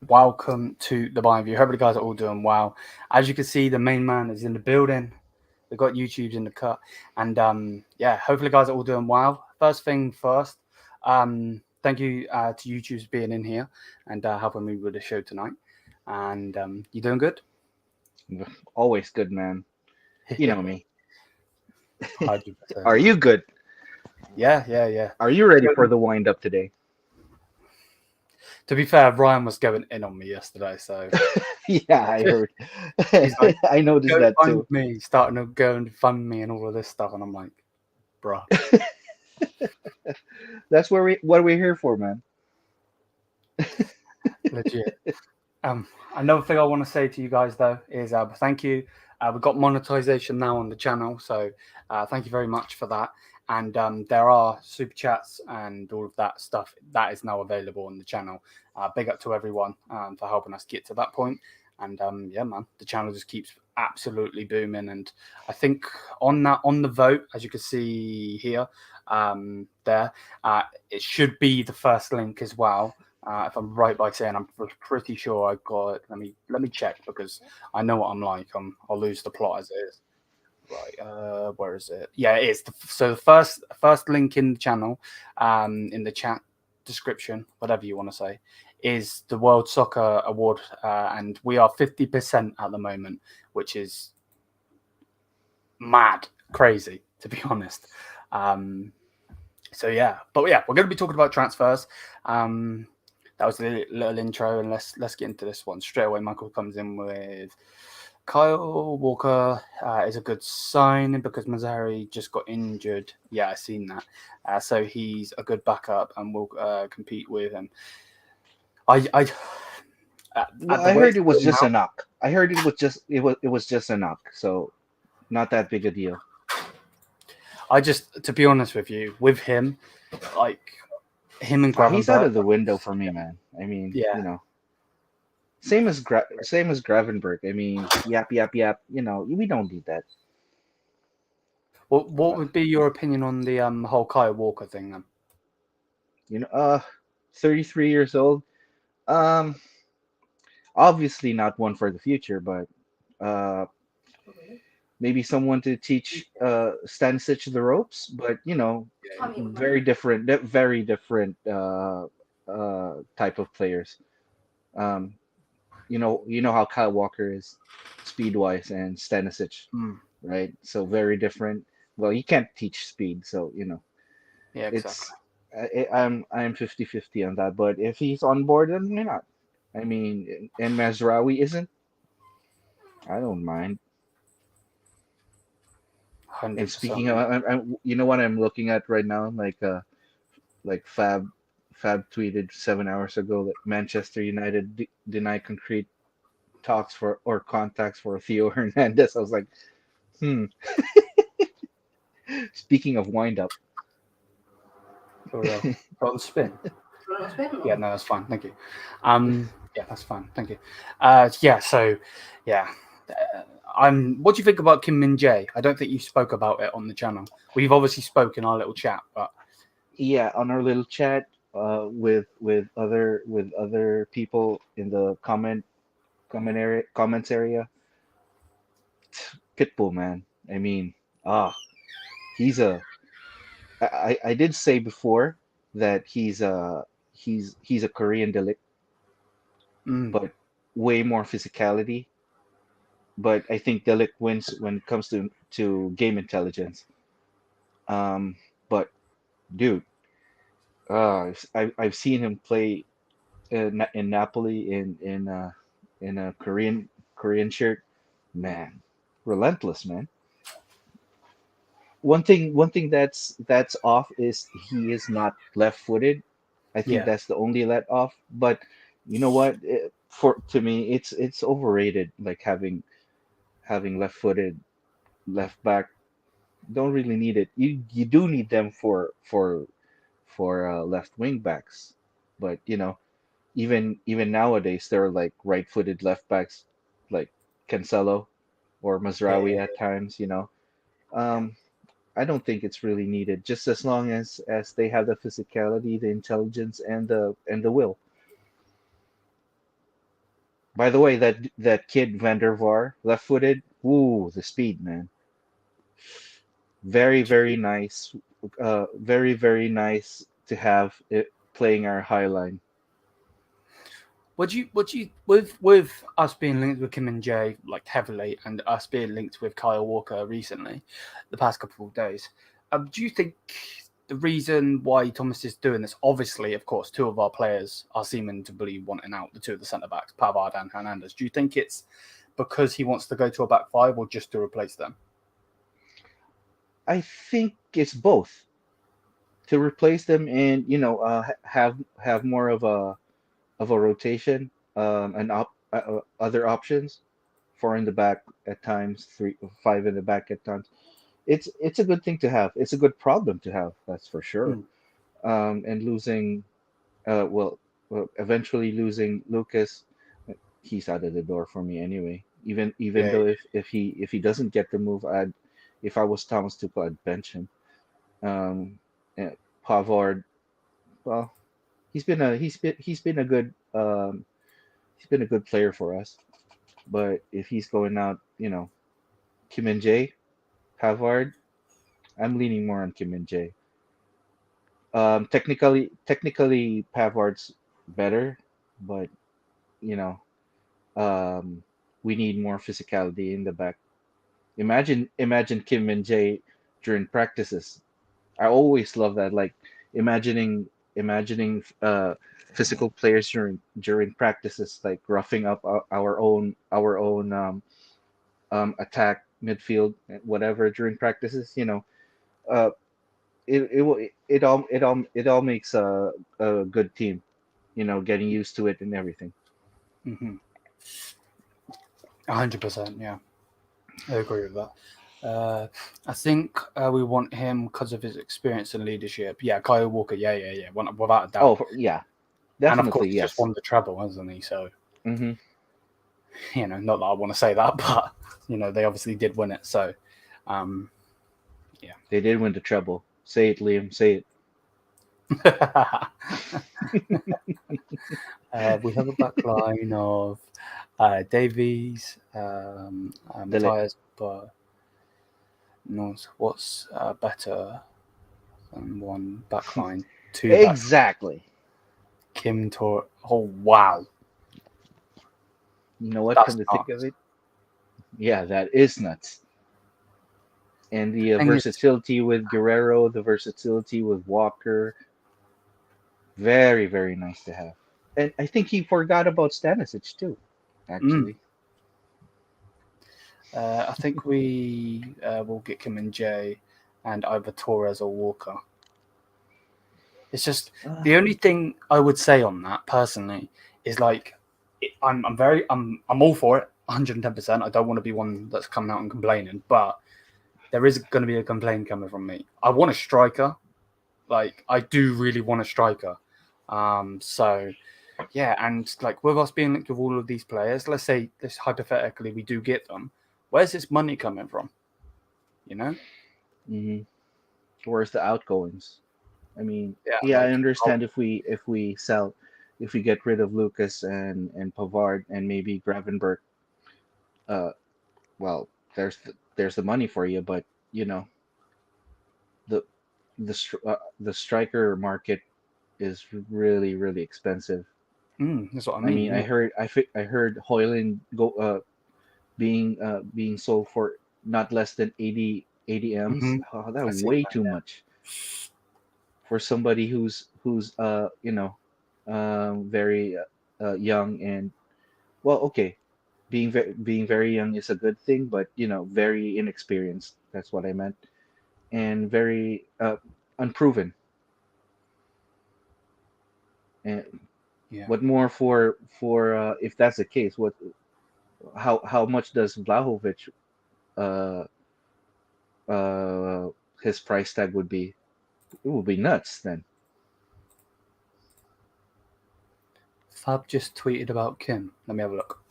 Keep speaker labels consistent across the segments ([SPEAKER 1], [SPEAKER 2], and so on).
[SPEAKER 1] Welcome to the Bayern View. Hope you guys are all doing well. As you can see, the main man is in the building. We've got YouTube's in the cut, and yeah, hopefully, guys are all doing well. First thing first, thank you to YouTube's being in here and helping me with the show tonight. And you doing good?
[SPEAKER 2] Always good, man. You know me.
[SPEAKER 1] 100%.
[SPEAKER 2] Are you good?
[SPEAKER 1] Yeah.
[SPEAKER 2] Are you ready for the wind up today?
[SPEAKER 1] To be fair, Ryan was going in on me yesterday, so
[SPEAKER 2] Yeah, I heard.
[SPEAKER 1] he's like,
[SPEAKER 2] I noticed
[SPEAKER 1] "Go
[SPEAKER 2] that
[SPEAKER 1] fund
[SPEAKER 2] too.
[SPEAKER 1] me," starting to go and fund me and all of this stuff, and I'm like, "Bruh,
[SPEAKER 2] That's what we're here for, man.
[SPEAKER 1] legit." Another thing I want to say to you guys though is thank you. We've got monetization now on the channel, so thank you very much for that. And there are super chats and all of that stuff that is now available on the channel. Big up to everyone for helping us get to that point. And yeah, man, the channel just keeps absolutely booming. And I think on the vote, as you can see here, there, it should be the first link as well. If I'm right by saying, I'm pretty sure I got it. Let me check because I know what I'm like. I'll lose the plot as it is. Right, where is it? Yeah, it is. So the first link in the channel, in the chat description, whatever you want to say, is the World Soccer Award, and we are 50% at the moment, which is mad, crazy to be honest. Um, so yeah, but yeah, we're going to be talking about transfers. That was a little intro, and let's get into this one straight away. Michael comes in with Kyle Walker is a good sign because Mazraoui just got injured. Yeah, I've seen that. So he's a good backup and will compete with him. I
[SPEAKER 2] Well,
[SPEAKER 1] at the
[SPEAKER 2] I
[SPEAKER 1] way
[SPEAKER 2] heard
[SPEAKER 1] it's
[SPEAKER 2] it was
[SPEAKER 1] going
[SPEAKER 2] just a
[SPEAKER 1] now,
[SPEAKER 2] knock. I heard it was just a knock. So not that big a deal.
[SPEAKER 1] I just to be honest with you, with him, like him and
[SPEAKER 2] He's out
[SPEAKER 1] Gravenberg,
[SPEAKER 2] of the window for me, man. I mean,
[SPEAKER 1] yeah.
[SPEAKER 2] same as Gravenberg. I mean, yap yap yap. We don't need that.
[SPEAKER 1] What
[SPEAKER 2] Uh,
[SPEAKER 1] would be your opinion on the whole Kyle Walker thing then?
[SPEAKER 2] you know, uh, 33 years old. Um, Obviously not one for the future, but uh, maybe someone to teach Stanisic the ropes. But very different type of players. Um, you know how Kyle Walker is speed wise and Stanisic,
[SPEAKER 1] Mm,
[SPEAKER 2] right? So very different. Well, you can't teach speed, so
[SPEAKER 1] yeah, exactly.
[SPEAKER 2] it's I'm 50-50 on that. But if he's on board, then why not? I mean, and Mazraoui isn't. I don't mind. And
[SPEAKER 1] 100%.
[SPEAKER 2] speaking of, you know what I'm looking at right now? Like Fab tweeted 7 hours ago that Manchester United deny concrete talks for or contacts for Theo Hernandez. I was like, hmm. Speaking of wind up,
[SPEAKER 1] For real. For the spin. Yeah, no, that's fine. Thank you. Yeah, that's fine. Thank you. Yeah, so yeah, uh, What do you think about Kim Min-jae? I don't think you spoke about it on the channel. We've obviously spoken our little chat, but
[SPEAKER 2] yeah, on our little chat with other people in the comments area, Pitbull man. I mean, ah, he's a. I did say before that he's a Korean delict,
[SPEAKER 1] mm,
[SPEAKER 2] but way more physicality. But I think Delic wins when it comes to game intelligence. Um, but dude, I've seen him play in Napoli in a Korean shirt. Man, relentless, man. One thing that's off is he is not left-footed. I think
[SPEAKER 1] yeah,
[SPEAKER 2] that's the only let off. But you know what? For to me, it's overrated. Like having left-footed left back don't really need it. You do need them for left wing backs, but even nowadays there are like right-footed left backs like Cancelo or Mazraoui
[SPEAKER 1] yeah,
[SPEAKER 2] at times.
[SPEAKER 1] yeah.
[SPEAKER 2] Um, I don't think it's really needed. Just as long as they have the physicality, the intelligence, and the will. By the way, that kid Van der Vaar, left-footed, ooh, the speed, man. Very, very nice. Very, very nice to have it playing our high line.
[SPEAKER 1] Would you with us being linked with Kim and Jay like heavily, and us being linked with Kyle Walker recently, the past couple of days, do you think the reason why Thomas is doing this, obviously, of course, two of our players are seeming to be wanting out, the two of the centre backs, Pavard and Hernandez. Do you think it's because he wants to go to a back five or just to replace them?
[SPEAKER 2] I think it's both to replace them and have more of a rotation, and other options, four in the back at times, three, five in the back at times. It's a good thing to have. It's a good problem to have. That's for sure.
[SPEAKER 1] Mm.
[SPEAKER 2] And losing, eventually losing Lucas, he's out of the door for me anyway. Even
[SPEAKER 1] Yeah,
[SPEAKER 2] though if he doesn't get the move, if I was Thomas Tuchel, I'd bench him. And Pavard, well, he's been a good player for us. But if he's going out, Kim and Jay, Pavard, I'm leaning more on Kim and Jay. Technically, Pavard's better, but you know, we need more physicality in the back. Imagine Kim and Jay during practices. I always love that. Like imagining physical players during practices, like roughing up our own attack midfield, whatever during practices. Uh, it all makes a good team. Getting used to it and everything.
[SPEAKER 1] 100%. Yeah, I agree with that. I think we want him because of his experience and leadership. Yeah, Kyle Walker. Yeah. Without a doubt.
[SPEAKER 2] Oh yeah,
[SPEAKER 1] And of course,
[SPEAKER 2] definitely
[SPEAKER 1] he just
[SPEAKER 2] yes.
[SPEAKER 1] won the treble, hasn't he? So,
[SPEAKER 2] Hmm.
[SPEAKER 1] not that I want to say that, but they obviously did win it. So, yeah.
[SPEAKER 2] They did win the treble. Say it, Liam. Say it.
[SPEAKER 1] We have a back line of Davies,
[SPEAKER 2] The ligt.
[SPEAKER 1] Matthias, but no, what's better than one back line? Two back.
[SPEAKER 2] Exactly.
[SPEAKER 1] Kim Tor. Oh wow,
[SPEAKER 2] You know what?
[SPEAKER 1] that's
[SPEAKER 2] Come to think of
[SPEAKER 1] nuts.
[SPEAKER 2] it, yeah, that is nuts. And the
[SPEAKER 1] Thing is,
[SPEAKER 2] versatility with Guerrero, the versatility with Walker, very, very nice to have. And I think he forgot about Stanisic too,
[SPEAKER 1] mm,
[SPEAKER 2] actually.
[SPEAKER 1] I think we will get Kim and Jay, and either Torres or Walker. It's just
[SPEAKER 2] Uh,
[SPEAKER 1] the only thing I would say on that personally is like I'm all for it, 110%. I don't want to be one that's coming out and complaining, but there is going to be a complaint coming from me. I want a striker, like I do really want a striker. So yeah, and like with us being linked with all of these players, let's say this hypothetically we do get them. Where's this money coming from? You know?
[SPEAKER 2] hmm Where's the outgoings? I mean,
[SPEAKER 1] Yeah,
[SPEAKER 2] yeah, I
[SPEAKER 1] like
[SPEAKER 2] understand if we get rid of Lucas and Pavard and maybe Gravenberg. Uh, well, there's the money for you, but you know the the striker market is really, really expensive.
[SPEAKER 1] that's what I
[SPEAKER 2] I
[SPEAKER 1] mean.
[SPEAKER 2] mean,
[SPEAKER 1] Yeah.
[SPEAKER 2] I heard Hoyland being sold for not less than 80 m's. Oh,
[SPEAKER 1] I
[SPEAKER 2] that's
[SPEAKER 1] see
[SPEAKER 2] way
[SPEAKER 1] that.
[SPEAKER 2] too much for somebody who's very young and well, okay, being very young is a good thing, but very inexperienced. That's what I meant, and very unproven. And
[SPEAKER 1] Yeah.
[SPEAKER 2] what more for if that's the case? What how much does Vlahovic uh uh his price tag would be? It would be nuts then.
[SPEAKER 1] Fab just tweeted about Kim. Let me have a look.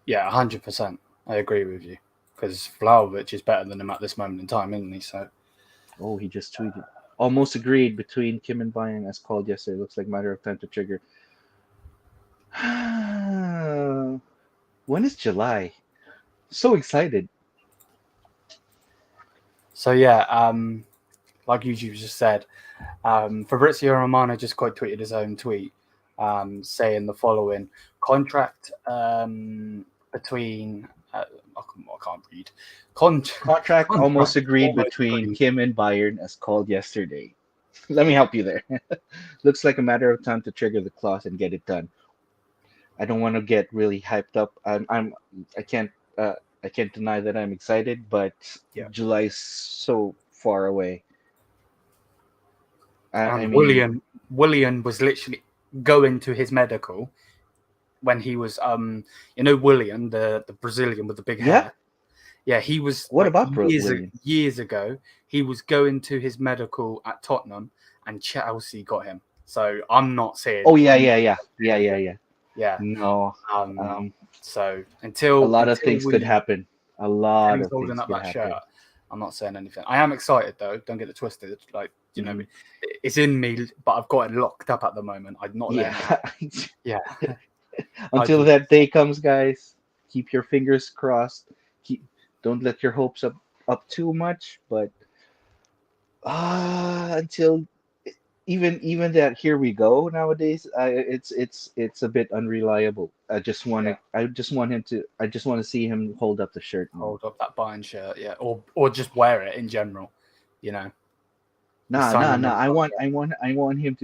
[SPEAKER 1] Yeah, 100%. I agree with you because Vlahovic is better than him at this moment in time, isn't he? So
[SPEAKER 2] Oh, he just tweeted. Almost agreed between Kim and Bayern as called yesterday. Looks like matter of time to trigger. When is July? So excited.
[SPEAKER 1] So yeah, like you just said, Fabrizio Romano just quite tweeted his own tweet, saying the following: contract between I can't read.
[SPEAKER 2] Contract almost
[SPEAKER 1] Contract
[SPEAKER 2] agreed
[SPEAKER 1] almost
[SPEAKER 2] between
[SPEAKER 1] agreed.
[SPEAKER 2] Kim and Bayern as called yesterday. Let me help you there. Looks like a matter of time to trigger the clause and get it done. I don't want to get really hyped up. I can't uh, I can't deny that I'm excited, but
[SPEAKER 1] Yeah,
[SPEAKER 2] July's so far away. I
[SPEAKER 1] and
[SPEAKER 2] mean,
[SPEAKER 1] Willian was literally going to his medical when he was Willian, the Brazilian with the big
[SPEAKER 2] yeah.
[SPEAKER 1] hair. Yeah, he was
[SPEAKER 2] What
[SPEAKER 1] like
[SPEAKER 2] about William?
[SPEAKER 1] years ago. He was going to his medical at Tottenham, and Chelsea got him. So I'm not saying,
[SPEAKER 2] Oh yeah, yeah, yeah, yeah,
[SPEAKER 1] saying
[SPEAKER 2] yeah,
[SPEAKER 1] that,
[SPEAKER 2] yeah.
[SPEAKER 1] yeah.
[SPEAKER 2] No,
[SPEAKER 1] Um,
[SPEAKER 2] um,
[SPEAKER 1] so
[SPEAKER 2] a
[SPEAKER 1] until
[SPEAKER 2] lot of things could
[SPEAKER 1] we
[SPEAKER 2] happen. A
[SPEAKER 1] until
[SPEAKER 2] lot
[SPEAKER 1] he's
[SPEAKER 2] of
[SPEAKER 1] holding
[SPEAKER 2] things
[SPEAKER 1] up
[SPEAKER 2] could
[SPEAKER 1] that shirt,
[SPEAKER 2] happen.
[SPEAKER 1] I'm not saying anything. I am excited though. Don't get it twisted. Like
[SPEAKER 2] Hmm.
[SPEAKER 1] it's in me, but I've got it locked up at the moment. I'm not letting it out.
[SPEAKER 2] Yeah.
[SPEAKER 1] Yeah, I
[SPEAKER 2] Until
[SPEAKER 1] do.
[SPEAKER 2] that day comes, guys, keep your fingers crossed. Keep, don't let your hopes up too much, but until even that here we go nowadays, it's a bit unreliable.
[SPEAKER 1] Yeah,
[SPEAKER 2] I just want to see him hold up the shirt more.
[SPEAKER 1] hold up that Bayern shirt. Yeah, or just wear it in general. You know, he's
[SPEAKER 2] Nah, nah,
[SPEAKER 1] signing
[SPEAKER 2] nah.
[SPEAKER 1] the contract.
[SPEAKER 2] I want him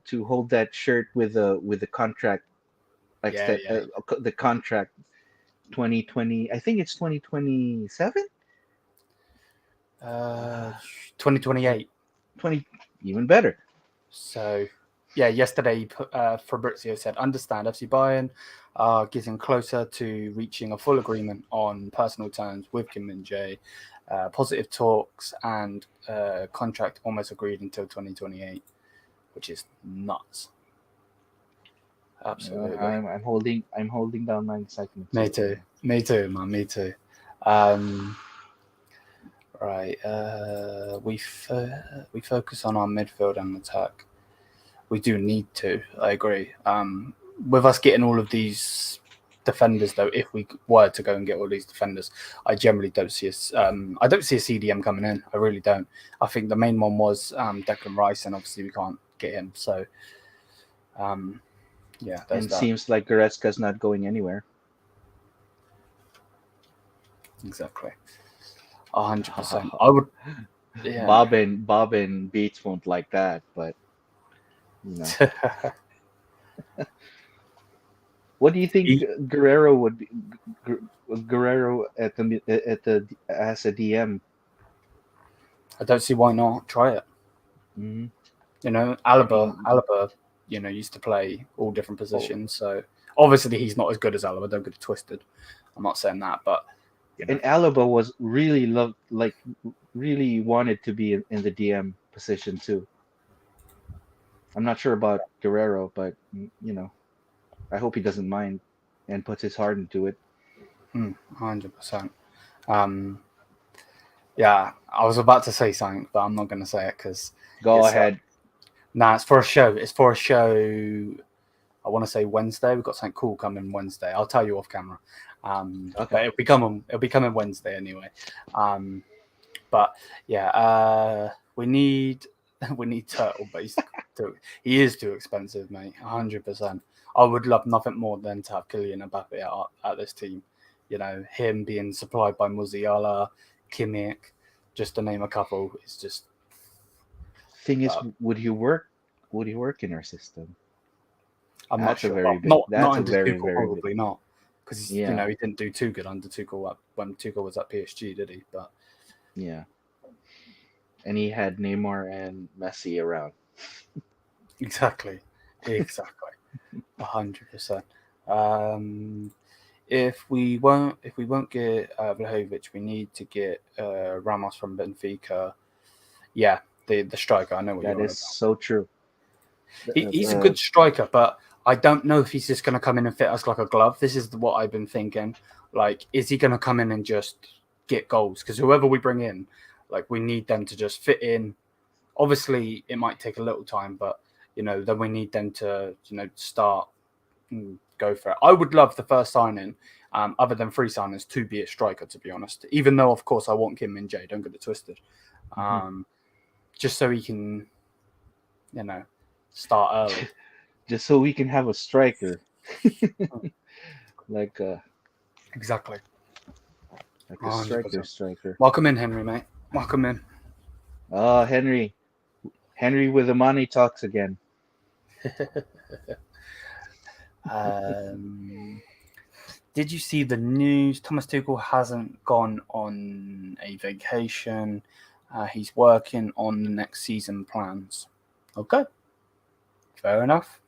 [SPEAKER 2] to hold that shirt with the contract
[SPEAKER 1] Yeah,
[SPEAKER 2] extent,
[SPEAKER 1] yeah.
[SPEAKER 2] the contract 2020. I think it's 2027.
[SPEAKER 1] 2028.
[SPEAKER 2] 20, even better.
[SPEAKER 1] So, yeah, yesterday Fabrizio said, understand FC Bayern are getting closer to reaching a full agreement on personal terms with Kim Min-jae. Positive talks and contract almost agreed until 2028, which is nuts. Absolutely.
[SPEAKER 2] I'm holding down my excitement
[SPEAKER 1] Me
[SPEAKER 2] too.
[SPEAKER 1] too. Me too, man. Me too. Um, right. We focus on our midfield and attack. We do need to. I agree. With us getting all of these defenders, though, if we were to go and get all these defenders, I generally don't see us. I don't see a CDM coming in. I really don't. I think the main one was Declan Rice, and obviously we can't get him. So, um, yeah, there's
[SPEAKER 2] And
[SPEAKER 1] that.
[SPEAKER 2] seems like Goretzka's not going anywhere.
[SPEAKER 1] Exactly. 100%. I would. Yeah.
[SPEAKER 2] Bob and Beats won't like that, but you know. What do you think
[SPEAKER 1] He,
[SPEAKER 2] Guerrero would be? Guerrero at the as a DM?
[SPEAKER 1] I don't see why not. Try it.
[SPEAKER 2] Hmm. I
[SPEAKER 1] Alaba,
[SPEAKER 2] mean,
[SPEAKER 1] Alaba, used to play all different
[SPEAKER 2] oh,
[SPEAKER 1] positions. So obviously he's not as good as Alaba. Don't get it twisted. I'm not saying that, but you know,
[SPEAKER 2] and Alaba was really loved, like really wanted to be in the DM position too. I'm not sure about Guerrero, but I hope he doesn't mind and puts his heart into it.
[SPEAKER 1] 100%. Um, yeah, I was about to say something, but I'm not going to say it because
[SPEAKER 2] Go
[SPEAKER 1] it's
[SPEAKER 2] ahead.
[SPEAKER 1] it's for a show. It's for a show. I want to say Wednesday. We've got something cool coming Wednesday. I'll tell you off camera.
[SPEAKER 2] Okay.
[SPEAKER 1] But it'll be coming Wednesday anyway. But yeah, we need we need Turtle, but he is too expensive, mate. 100%. I would love nothing more than to have Kylian Mbappe at this team. Him being supplied by Musiala, Kimmich, just to name a couple. It's just
[SPEAKER 2] Thing is,
[SPEAKER 1] uh,
[SPEAKER 2] would he work? Would he work in our system?
[SPEAKER 1] I'm not
[SPEAKER 2] That's a
[SPEAKER 1] sure.
[SPEAKER 2] very
[SPEAKER 1] Well,
[SPEAKER 2] big.
[SPEAKER 1] not
[SPEAKER 2] That's a
[SPEAKER 1] under
[SPEAKER 2] very
[SPEAKER 1] Tuchel,
[SPEAKER 2] very big.
[SPEAKER 1] probably not, because
[SPEAKER 2] Yeah,
[SPEAKER 1] he didn't do too good under Tuchel when Tuchel was at PSG, did he? But
[SPEAKER 2] yeah. And he had Neymar and Messi around.
[SPEAKER 1] exactly, exactly. 100%. Um, if we won't get Vlahovic, we need to get Ramos from Benfica. Yeah, the striker. I know what
[SPEAKER 2] That
[SPEAKER 1] you're on
[SPEAKER 2] is
[SPEAKER 1] about.
[SPEAKER 2] so true.
[SPEAKER 1] He's a
[SPEAKER 2] Uh,
[SPEAKER 1] good striker, but I don't know if he's just going to come in and fit us like a glove. This is what I've been thinking. Like, is he going to come in and just get goals? Because whoever we bring in, like, we need them to just fit in. Obviously, it might take a little time, but then we need them to start go for it. I would love the first signing, other than free signings, to be a striker, to be honest. Even though, of course, I want Kim Min-jae, don't get it twisted. Just so he can, start early.
[SPEAKER 2] Just so we can have a striker.
[SPEAKER 1] Exactly.
[SPEAKER 2] Like a striker.
[SPEAKER 1] Welcome in, Henry, mate. Welcome in.
[SPEAKER 2] Oh, Henry with the money talks again.
[SPEAKER 1] Did you see the news? Thomas Tuchel hasn't gone on a vacation. He's working on the next season plans. Okay. Fair enough.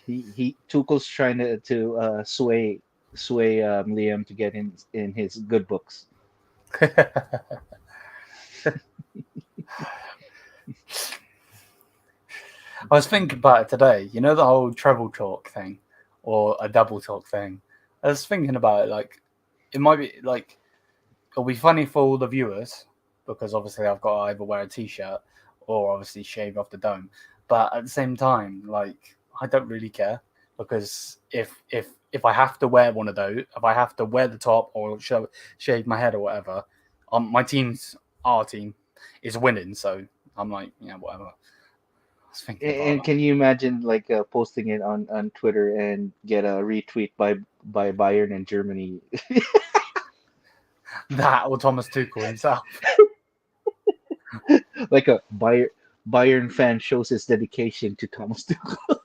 [SPEAKER 2] Tuchel's trying to sway Liam to get in his good books.
[SPEAKER 1] I was thinking about it today. You know the whole treble talk thing, or a double talk thing. I was thinking about it. Like, it might be like, it'll be funny for all the viewers because obviously I've got to either wear a t-shirt or obviously shave off the dome. But at the same time, like, I don't really care because if I have to wear one of those, if I have to wear the top or shave my head or whatever, our team is winning. So I'm like, whatever.
[SPEAKER 2] And can you imagine like posting it on Twitter and get a retweet by Bayern in Germany?
[SPEAKER 1] That or Thomas Tuchel himself.
[SPEAKER 2] Like a Bayern fan shows his dedication to Thomas Tuchel.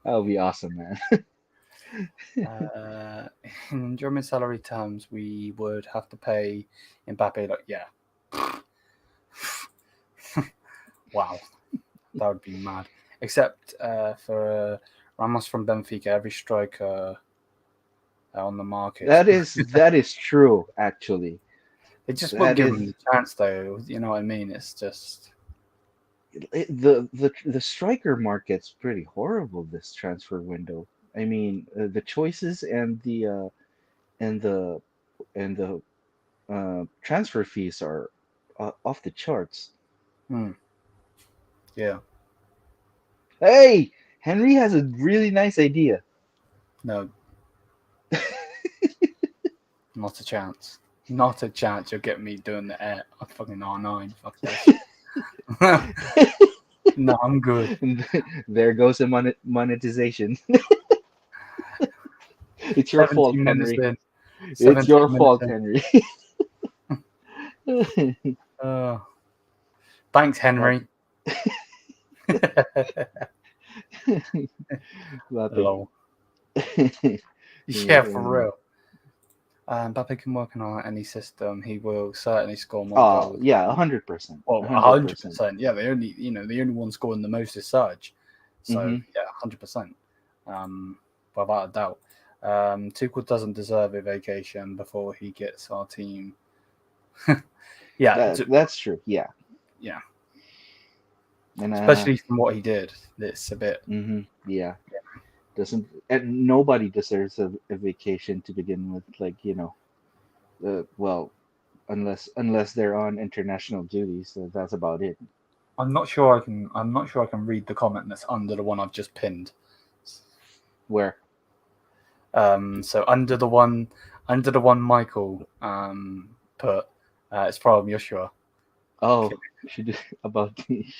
[SPEAKER 2] That would be awesome, man.
[SPEAKER 1] In German salary terms, we would have to pay Mbappe. Wow, that would be mad. Except for Ramos from Benfica, every striker on the market.
[SPEAKER 2] That is true, actually.
[SPEAKER 1] They just won't give him the chance, though. You know what I mean? It's just
[SPEAKER 2] the striker market's pretty horrible this transfer window. I mean, the choices and the transfer fees are off the charts.
[SPEAKER 1] Yeah.
[SPEAKER 2] Hey, Henry has a really nice idea.
[SPEAKER 1] No. Not a chance. Not a chance. You'll get me doing the air. I'm fucking R9. Fuck this. No, I'm good.
[SPEAKER 2] There goes the monetization. It's your fault, Henry. It's your fault, Henry.
[SPEAKER 1] Thanks, Henry. Hello. Yeah, for real. Mbappe can work on any system. He will certainly score more goals.
[SPEAKER 2] Yeah, 100%.
[SPEAKER 1] Well, 100%. Yeah, the only one scoring the most is Serge. So yeah, 100%. Without a doubt. Tuchel doesn't deserve a vacation before he gets our team. Yeah,
[SPEAKER 2] that's true. Yeah.
[SPEAKER 1] And, especially from what he did, it's a bit.
[SPEAKER 2] Yeah. And nobody deserves a vacation to begin with. Like well, unless they're on international duty, so that's about it.
[SPEAKER 1] I'm not sure I can read the comment that's under the one I've just pinned.
[SPEAKER 2] Where?
[SPEAKER 1] So under the one Michael put, it's from Joshua.
[SPEAKER 2] Oh, should about me.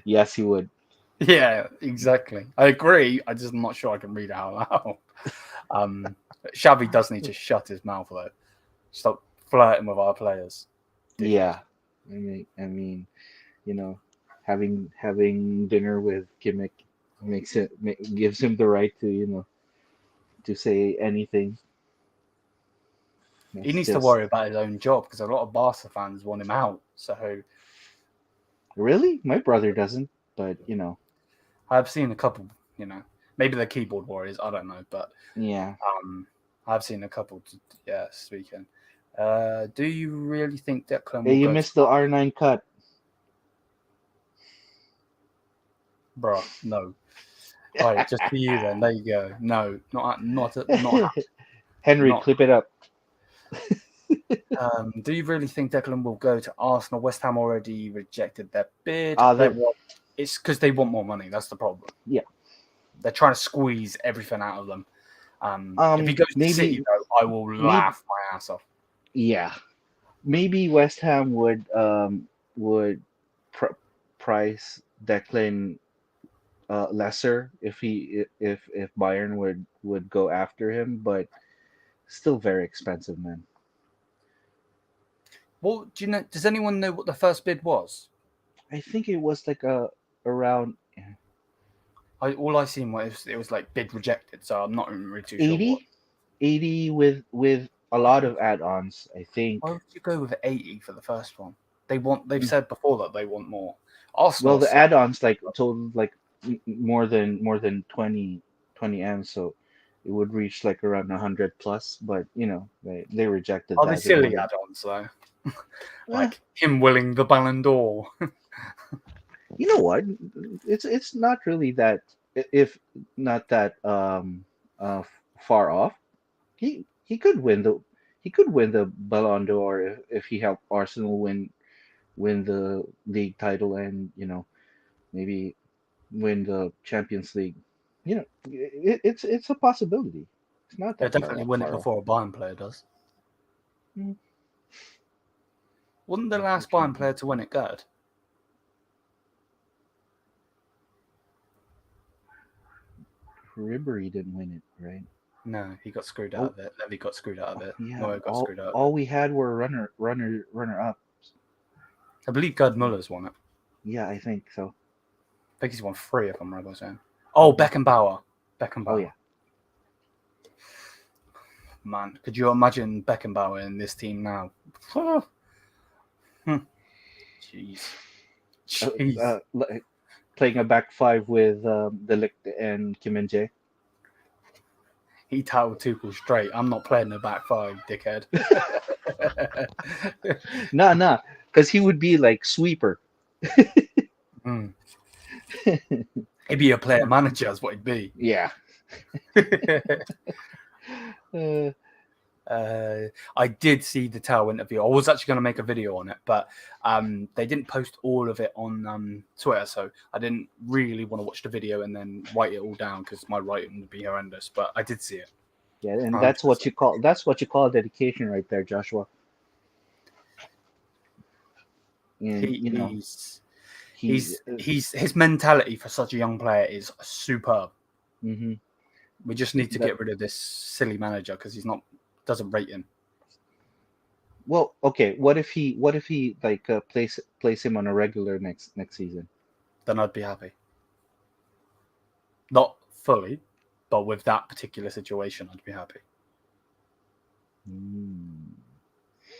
[SPEAKER 2] Yes, he would.
[SPEAKER 1] Yeah, exactly. I agree. I'm just not sure I can read it out loud. Xavi does need to shut his mouth though. Stop flirting with our players.
[SPEAKER 2] Yeah, I mean, having dinner with Kimmich gives him the right to to say anything.
[SPEAKER 1] He needs to worry about his own job because a lot of Barca fans want him out. So
[SPEAKER 2] really, my brother doesn't, but
[SPEAKER 1] I've seen a couple. Maybe they're keyboard warriors. I don't know, but
[SPEAKER 2] yeah,
[SPEAKER 1] I've seen a couple. This weekend. Do you really think Declan?
[SPEAKER 2] Hey, you missed the R9 cut,
[SPEAKER 1] bro. No. All right, just for you then. There you go. No, not.
[SPEAKER 2] Henry, clip it up.
[SPEAKER 1] Do you really think Declan will go to Arsenal? West Ham already rejected their bid. It's because they want more money. That's the problem.
[SPEAKER 2] Yeah.
[SPEAKER 1] They're trying to squeeze everything out of them. If he goes to City, though, I will laugh my ass off.
[SPEAKER 2] Yeah, maybe West Ham would price Declan lesser if Bayern would go after him, but still very expensive, man.
[SPEAKER 1] Well, do you know? Does anyone know what the first bid was?
[SPEAKER 2] I think it was like around
[SPEAKER 1] All I seen was it was like bid rejected, so I'm not even really too
[SPEAKER 2] 80,
[SPEAKER 1] sure.
[SPEAKER 2] 80 with a lot of add-ons. I think.
[SPEAKER 1] Why would you go with 80 for the first one? They've said before that they want more. Arsenal.
[SPEAKER 2] Well, the add-ons like total like more than 20 M, so it would reach like around 100 plus. But they rejected.
[SPEAKER 1] Are they silly add-ons though? Like him winning the Ballon d'Or.
[SPEAKER 2] You know what? It's not really that, if not that far off. He could win the Ballon d'Or if he helped Arsenal win the league title and maybe win the Champions League. It's a possibility. It's not that
[SPEAKER 1] They'll definitely win it
[SPEAKER 2] far
[SPEAKER 1] before a Bayern player does.
[SPEAKER 2] off.
[SPEAKER 1] Wasn't the last Bayern player to win it good?
[SPEAKER 2] Ribery didn't win it, right?
[SPEAKER 1] No, he got screwed out of it. Levy got screwed out of it.
[SPEAKER 2] Yeah,
[SPEAKER 1] Neuer got screwed out.
[SPEAKER 2] all we had were runner up.
[SPEAKER 1] I believe Gerd Muller's won it.
[SPEAKER 2] Yeah, I think so.
[SPEAKER 1] I think he's won 3 if I'm right by saying. Oh, Beckenbauer.
[SPEAKER 2] Oh yeah.
[SPEAKER 1] Man, could you imagine Beckenbauer in this team now? Jeez.
[SPEAKER 2] Playing a back five with the Ligt and Min-jae.
[SPEAKER 1] He told Tuchel straight, I'm not playing the back five, dickhead.
[SPEAKER 2] Nah, because he would be like sweeper.
[SPEAKER 1] He'd be a player manager, is what he'd be.
[SPEAKER 2] Yeah.
[SPEAKER 1] I did see the Tao interview. I was actually going to make a video on it, but they didn't post all of it on Twitter, so I didn't really want to watch the video and then write it all down because my writing would be horrendous. But I did see it.
[SPEAKER 2] Yeah, and that's what you call dedication, right there, Joshua. And,
[SPEAKER 1] his mentality for such a young player is superb.
[SPEAKER 2] Mm-hmm.
[SPEAKER 1] We just need to get rid of this silly manager because doesn't rate him.
[SPEAKER 2] Well, okay. What if he like place him on a regular next season?
[SPEAKER 1] Then I'd be happy. Not fully, but with that particular situation, I'd be happy.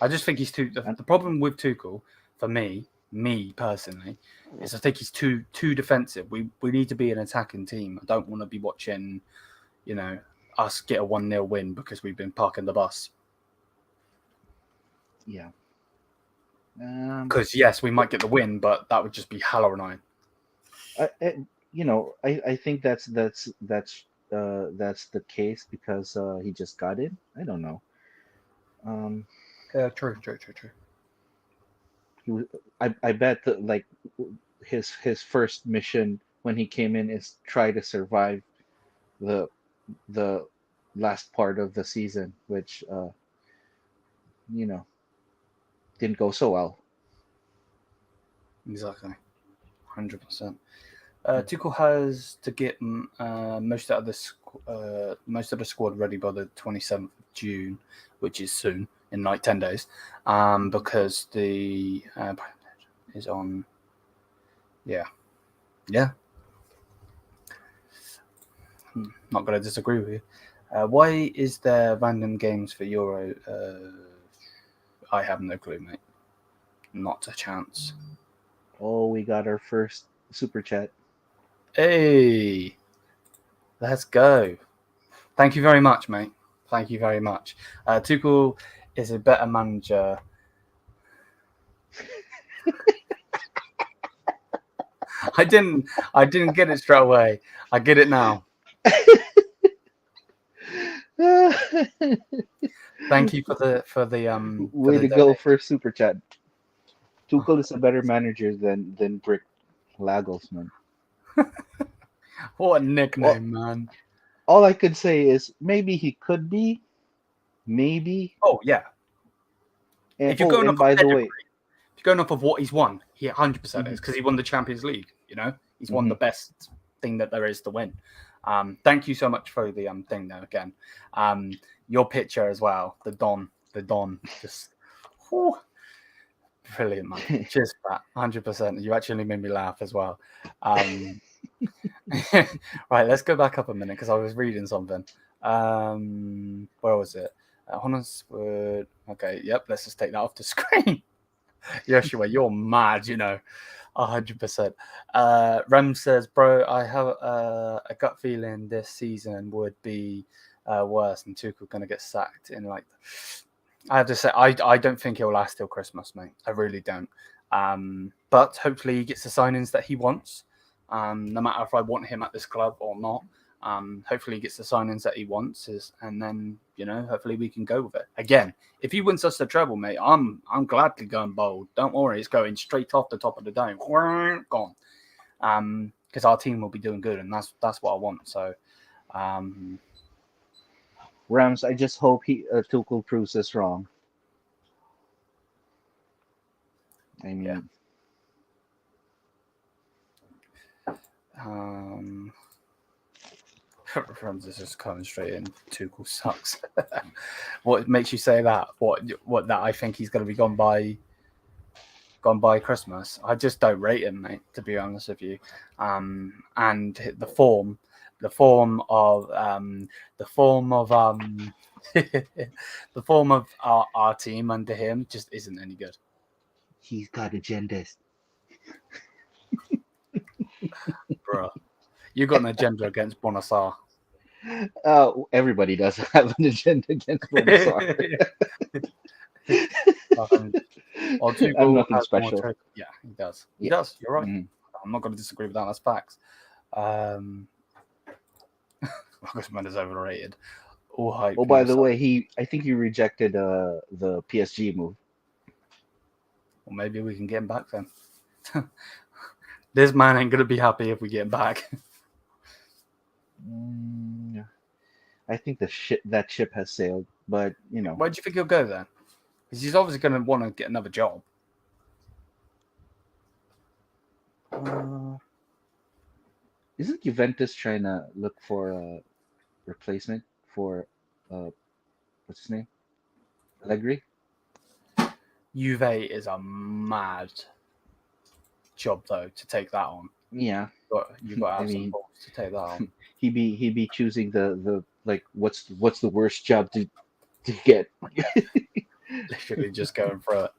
[SPEAKER 1] I just think he's too. The problem with Tuchel, for me personally, is I think he's too defensive. We need to be an attacking team. I don't want to be watching, us get a 1-0 win because we've been parking the bus.
[SPEAKER 2] Yeah.
[SPEAKER 1] Because yes, we might get the win, but that would just be halloranine.
[SPEAKER 2] I think that's the case because he just got in. I don't know.
[SPEAKER 1] Yeah, true.
[SPEAKER 2] I bet that like his first mission when he came in is try to survive the last part of the season, which didn't go so well.
[SPEAKER 1] Exactly, 100%. Tuchel has to get most of the squad ready by the 27th of June, which is soon, in like 10 days, because the is on. Yeah. Not going to disagree with you. Why is there random games for Euro? I have no clue, mate. Not a chance.
[SPEAKER 2] Oh, we got our first super chat.
[SPEAKER 1] Hey, let's go. Thank you very much, mate. Thank you very much. Tuchel is a better manager. I didn't get it straight away. I get it now. Thank you for the
[SPEAKER 2] Way to go
[SPEAKER 1] donation.
[SPEAKER 2] for super chat. Tuchel is a better manager than Brick Lagelsmann.
[SPEAKER 1] What a
[SPEAKER 2] Well,
[SPEAKER 1] nickname, man.
[SPEAKER 2] all I could say is maybe he could be, maybe.
[SPEAKER 1] Oh yeah.
[SPEAKER 2] And
[SPEAKER 1] If you're going
[SPEAKER 2] and
[SPEAKER 1] off of
[SPEAKER 2] by the
[SPEAKER 1] pedigree,
[SPEAKER 2] way,
[SPEAKER 1] if you're going off of what he's won, he 100%
[SPEAKER 2] mhm,
[SPEAKER 1] is because he won the Champions League. You know, he's won the
[SPEAKER 2] mhm.
[SPEAKER 1] best thing that there is to win. Thank you so much for the thing though again. Your picture as well, the Don, just whew, brilliant, man. Cheers for that, 100%. You actually made me laugh as well. Right, let's go back up a minute because I was reading something. Where was it? Honest word. Okay, yep. Let's just take that off the screen. Yoshua, you're mad, 100%. Rem says, bro, I have a gut feeling this season would be worse and Tuchel going to get sacked in like. I have to say, I don't think he'll last till Christmas, mate. I really don't. But hopefully he gets the signings that he wants. No matter if I want him at this club or not. Hopefully he gets the signings that he wants, and then hopefully we can go with it. Again, if he wins us the treble, mate, I'm gladly going bold. Don't worry, it's going straight off the top of the dome, gone. Because our team will be doing good, and that's what I want. So,
[SPEAKER 2] Rams, I just hope Tuchel proves us wrong. I mean,
[SPEAKER 1] yeah. Rams is just coming straight in. Tuchel sucks. What makes you say that? What that I think he's going to be gone by Christmas? I just don't rate him, mate. To be honest with you, and the form of the form of our team under him just isn't any good.
[SPEAKER 2] he's got agendas,
[SPEAKER 1] Bro. You got an agenda against Bonassar.
[SPEAKER 2] Everybody does have an agenda against Bonasar. I'm nothing special.
[SPEAKER 1] Yeah, he does. He
[SPEAKER 2] Yeah.
[SPEAKER 1] does. You're right.
[SPEAKER 2] Mhm.
[SPEAKER 1] I'm not going to disagree with that. That's facts. Nagelsmann is overrated. All hype.
[SPEAKER 2] Oh, by the way, I think he rejected the PSG move.
[SPEAKER 1] Well, maybe we can get him back then. This man ain't going to be happy if we get him back.
[SPEAKER 2] I think that ship has sailed, but
[SPEAKER 1] Where do you think he'll go then? Because he's obviously going to want to get another job.
[SPEAKER 2] Isn't Juventus trying to look for a replacement for what's his name? Allegri?
[SPEAKER 1] Juve is a mad job though to take that on.
[SPEAKER 2] Yeah.
[SPEAKER 1] You've got to have some balls to take that on.
[SPEAKER 2] He'd be choosing the like what's the worst job to get.
[SPEAKER 1] Literally just going for it.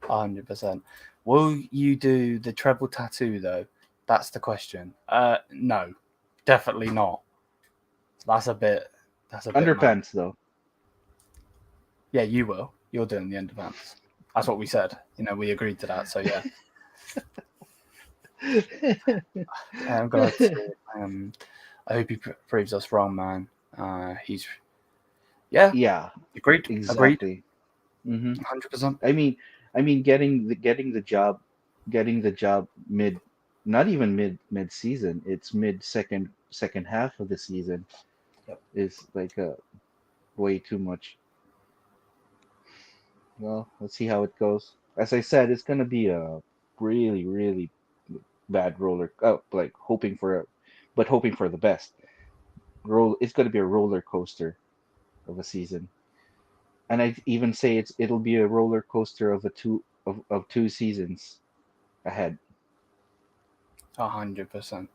[SPEAKER 1] 100%. Will you do the treble tattoo though? That's the question. No, definitely not. That's a bit
[SPEAKER 2] Underpants though.
[SPEAKER 1] Yeah, you will. You're doing the underpants. That's what we said. We agreed to that. So yeah. I'm glad to see it. I hope he proves us wrong, man. He's
[SPEAKER 2] yeah.
[SPEAKER 1] Agreed.
[SPEAKER 2] Exactly.
[SPEAKER 1] 100%.
[SPEAKER 2] I mean, getting the job not even mid season. It's mid second half of the season.
[SPEAKER 1] Yep.
[SPEAKER 2] Is like way too much. Well, let's see how it goes. As I said, it's gonna be a really, really bad roller. Like hoping for the best. It's gonna be a roller coaster of a season, and I even say it'll be a roller coaster of two seasons ahead.
[SPEAKER 1] 100%.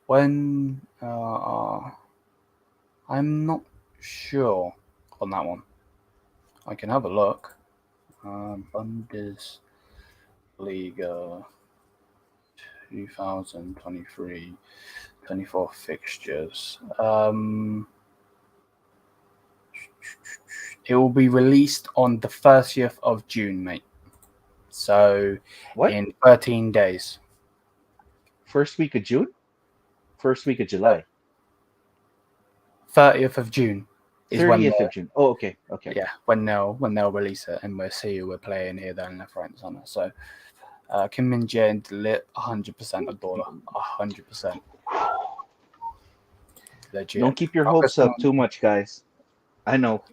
[SPEAKER 1] When I'm not sure on that one. I can have a look. Bundesliga 2023-24 fixtures. It will be released on the 30th of June, mate. So
[SPEAKER 2] What?
[SPEAKER 1] in 13 days.
[SPEAKER 2] First week of June? First week of July?
[SPEAKER 1] 30th of June is when
[SPEAKER 2] 30th of June. Oh, okay.
[SPEAKER 1] when they'll release it, and we'll see who we're playing here, there, and left, right, and center. So Min-jae and lit 100% of dollar, 100%. Legit.
[SPEAKER 2] Don't keep your hopes up too much, guys. I know.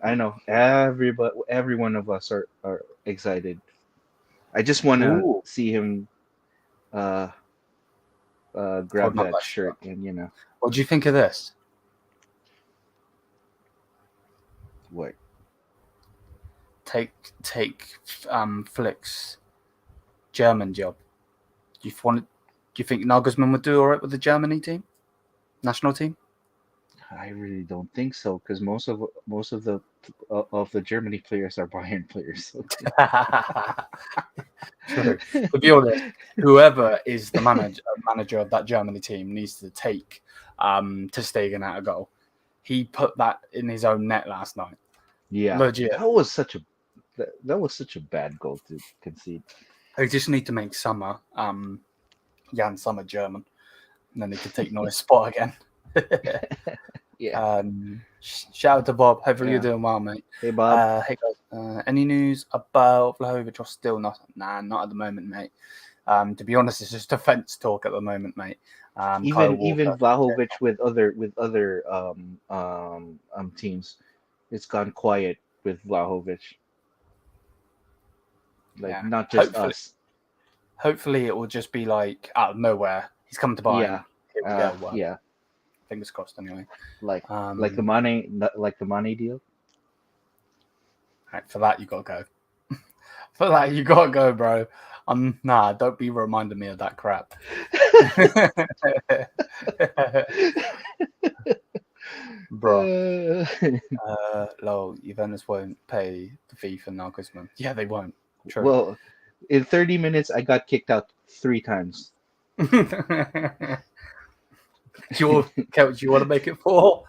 [SPEAKER 2] Every one of us are excited. I just want to see him grab that shirt, and
[SPEAKER 1] What do you think of this?
[SPEAKER 2] What?
[SPEAKER 1] Take Flick's German job. Do you think Nagelsmann would do all right with the Germany team, national team?
[SPEAKER 2] I really don't think so, because most of the Germany players are Bayern players. So.
[SPEAKER 1] True. To be honest, whoever is the manager of that Germany team needs to take ter Stegen out a goal. He put that in his own net last night.
[SPEAKER 2] Yeah,
[SPEAKER 1] legit.
[SPEAKER 2] That was such a bad goal to concede.
[SPEAKER 1] They just need to make Sommer, Jan Sommer German, and then they could take Neuer's spot again.
[SPEAKER 2] Yeah.
[SPEAKER 1] Shout out to Bob. Hopefully you're doing well, mate.
[SPEAKER 2] Hey, Bob.
[SPEAKER 1] Hey guys. Any news about Vlahovic or still not? Nah, not at the moment, mate. To be honest, it's just defense talk at the moment, mate.
[SPEAKER 2] Even Vlahovic with other teams, it's gone quiet with Vlahovic. Not just us.
[SPEAKER 1] Hopefully, it will just be like out of nowhere. He's come to Bayern.
[SPEAKER 2] Yeah.
[SPEAKER 1] Here we go. Well,
[SPEAKER 2] yeah.
[SPEAKER 1] Fingers crossed. Anyway.
[SPEAKER 2] Like the Mané deal.
[SPEAKER 1] Right, for that you gotta go. For that you gotta go, bro. Don't be reminding me of that crap. Bro. Lol, Juventus won't pay the fee for Nagelsmann. Yeah, they won't. True.
[SPEAKER 2] Well, in 30 minutes, I got kicked out 3 times.
[SPEAKER 1] Do you want to make it 4?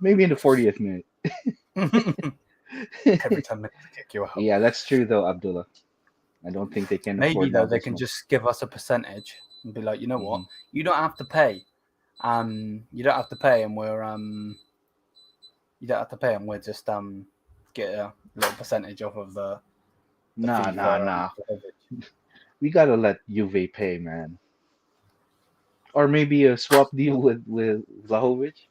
[SPEAKER 2] Maybe in the 40th minute.
[SPEAKER 1] Every 10 minutes to kick you out.
[SPEAKER 2] Yeah, that's true though, Abdullah. I don't think they can.
[SPEAKER 1] Maybe though they can just give us a percentage and be like, you know what, you don't have to pay. You don't have to pay, and we're just get a little percentage off of the.
[SPEAKER 2] Nah. We gotta let Juve pay, man. Or maybe a swap deal with Vlahovic.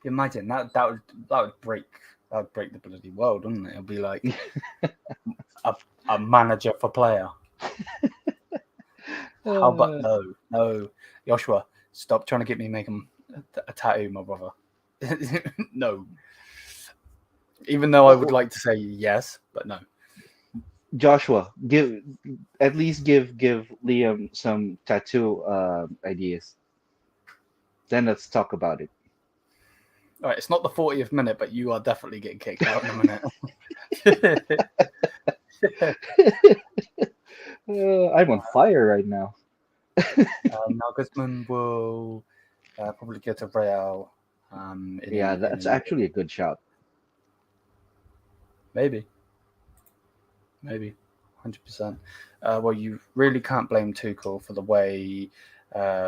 [SPEAKER 1] Imagine that would break the bloody world, wouldn't it? It'll be like a manager for player. How about no, Joshua, stop trying to get me making a tattoo, my brother. No. Even though I would like to say yes, but no.
[SPEAKER 2] Joshua, give Liam some tattoo ideas. Then let's talk about it.
[SPEAKER 1] All right, it's not the 40th minute, but you are definitely getting kicked out in a minute.
[SPEAKER 2] I'm on fire right now.
[SPEAKER 1] Nagelsmann will probably get a Real.
[SPEAKER 2] That's actually a good shout.
[SPEAKER 1] Maybe, 100%. Well, you really can't blame Tuchel for the way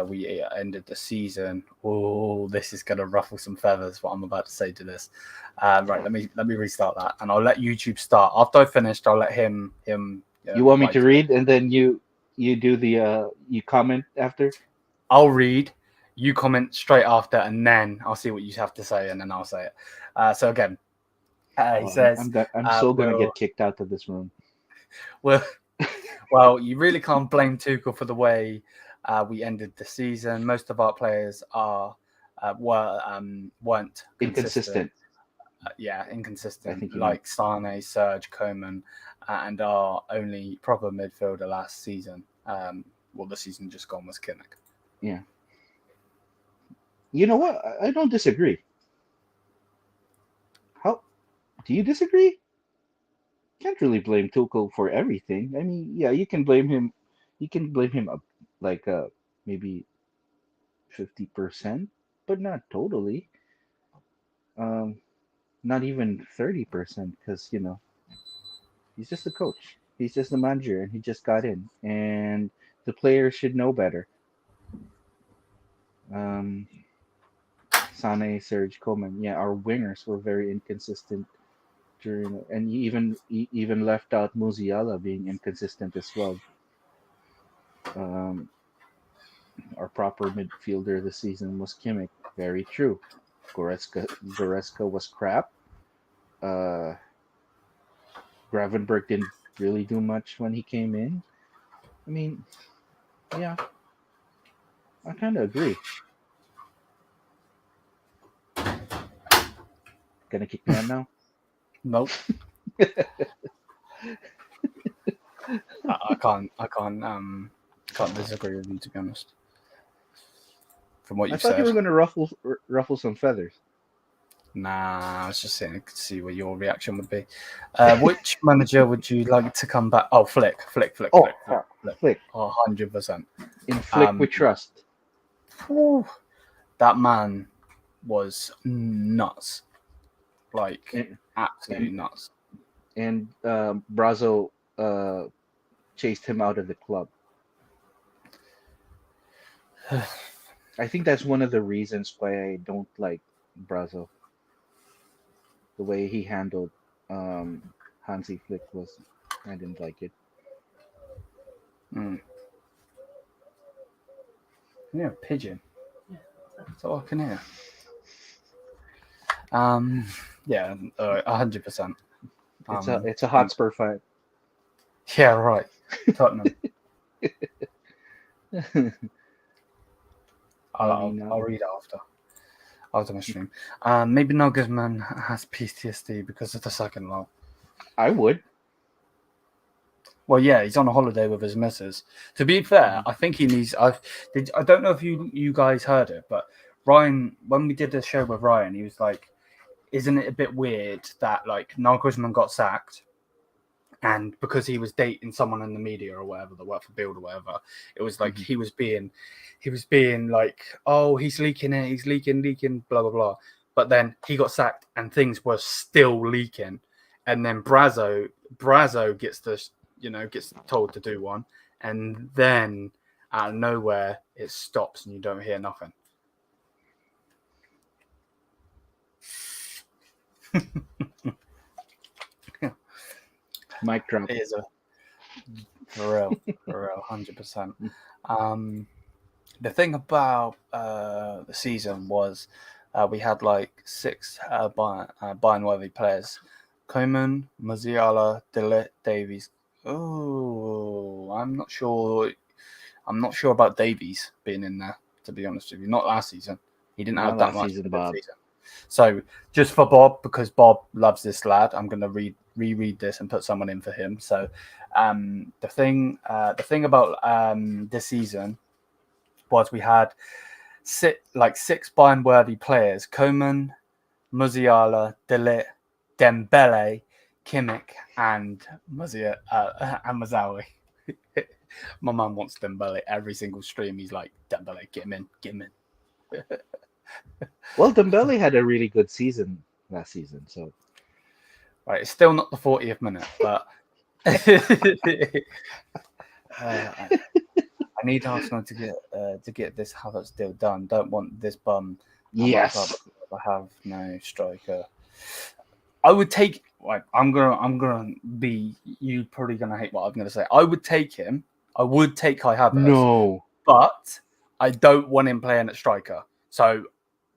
[SPEAKER 1] we ended the season. Oh, this is going to ruffle some feathers, what I'm about to say to this. Right, let me restart that, and I'll let YouTube start. After I finished, I'll let him.
[SPEAKER 2] You want me to read, and then you do the you comment after?
[SPEAKER 1] I'll read, you comment straight after, and then I'll see what you have to say, and then I'll say it. So again, he says,
[SPEAKER 2] I'm so going to get kicked out of this room.
[SPEAKER 1] Well, you really can't blame Tuchel for the way we ended the season. Most of our players weren't
[SPEAKER 2] inconsistent.
[SPEAKER 1] Inconsistent.
[SPEAKER 2] I think
[SPEAKER 1] like Sane, Serge, Coman, and our only proper midfielder last season. The season just gone was Kinnick.
[SPEAKER 2] Yeah. You know what? I don't disagree. How do you disagree? Can't really blame Tuchel for everything. I mean, yeah, you can blame him. You can blame him like maybe 50%, but not totally. Not even 30%, because he's just a coach. He's just a manager, and he just got in, and the players should know better. Um, Sane, Serge, Coleman. Yeah, our wingers were very inconsistent during, and he even left out Musiala being inconsistent as well. Um, our proper midfielder this season was Kimmich. Very true. Goretzka was crap. Uh, Gravenberg didn't really do much when he came in. I mean, yeah, I kind of agree. Gonna kick me out now?
[SPEAKER 1] Nope. I can't disagree with you, to be honest. From what
[SPEAKER 2] I
[SPEAKER 1] you've
[SPEAKER 2] thought you
[SPEAKER 1] said.
[SPEAKER 2] were gonna ruffle some feathers.
[SPEAKER 1] Nah, I was just saying to see what your reaction would be. Which manager would you like to come back? Oh, Flick.
[SPEAKER 2] Oh,
[SPEAKER 1] Flick.
[SPEAKER 2] Flick.
[SPEAKER 1] Oh, 100%.
[SPEAKER 2] In Flick we trust.
[SPEAKER 1] Whew, that man was nuts. Like,
[SPEAKER 2] And
[SPEAKER 1] absolutely
[SPEAKER 2] and,
[SPEAKER 1] nuts.
[SPEAKER 2] and Brazo chased him out of the club. I think that's one of the reasons why I don't like Brazo. The way he handled Hansi Flick was, I didn't like it.
[SPEAKER 1] Mm. Can you hear a pigeon? That's all I can hear. Yeah, 100%.
[SPEAKER 2] It's a Hotspur fight.
[SPEAKER 1] Yeah, right. Tottenham. I'll read it after my stream. Maybe Nagelsmann has PTSD because of the second law.
[SPEAKER 2] I would.
[SPEAKER 1] Well, yeah, he's on a holiday with his missus. To be fair, I think he needs. I don't know if you guys heard it, but Ryan, when we did the show with Ryan, he was like, "Isn't it a bit weird that like Nagelsmann got sacked, and because he was dating someone in the media or whatever that worked for Build or whatever, it was like he was being like, oh, he's leaking it, he's leaking, blah blah blah. But then he got sacked, and things were still leaking, and then Brazo gets gets told to do one, and then out of nowhere it stops and you don't hear nothing.
[SPEAKER 2] Mic drop.
[SPEAKER 1] It is for real, 100%. The thing about the season was we had like 6 Bayern-worthy players: Koeman, Musiala, De Ligt, Davies. Oh, I'm not sure about Davies being in there, to be honest with you. Not last season. He didn't have that much
[SPEAKER 2] season,
[SPEAKER 1] for
[SPEAKER 2] Bob.
[SPEAKER 1] this season. So just for Bob, because Bob loves this lad, I'm going to reread this and put someone in for him. So the thing about this season was we had 6 Bayern-worthy players: Koeman, Musiala, De Ligt, Dembele, Kimmich, and Mazraoui. My mum wants Dembele every single stream. He's like, Dembele, get him in.
[SPEAKER 2] Well, Dembele had a really good season last season, so
[SPEAKER 1] right, it's still not the 40th minute, but I need Arsenal to get this Havertz deal done. Don't want this bum.
[SPEAKER 2] yes.
[SPEAKER 1] I have no striker. I would take. Like, I'm gonna be. You probably gonna hate what I'm gonna say. I would take him. I would take Kai Havertz.
[SPEAKER 2] No,
[SPEAKER 1] but I don't want him playing at striker. So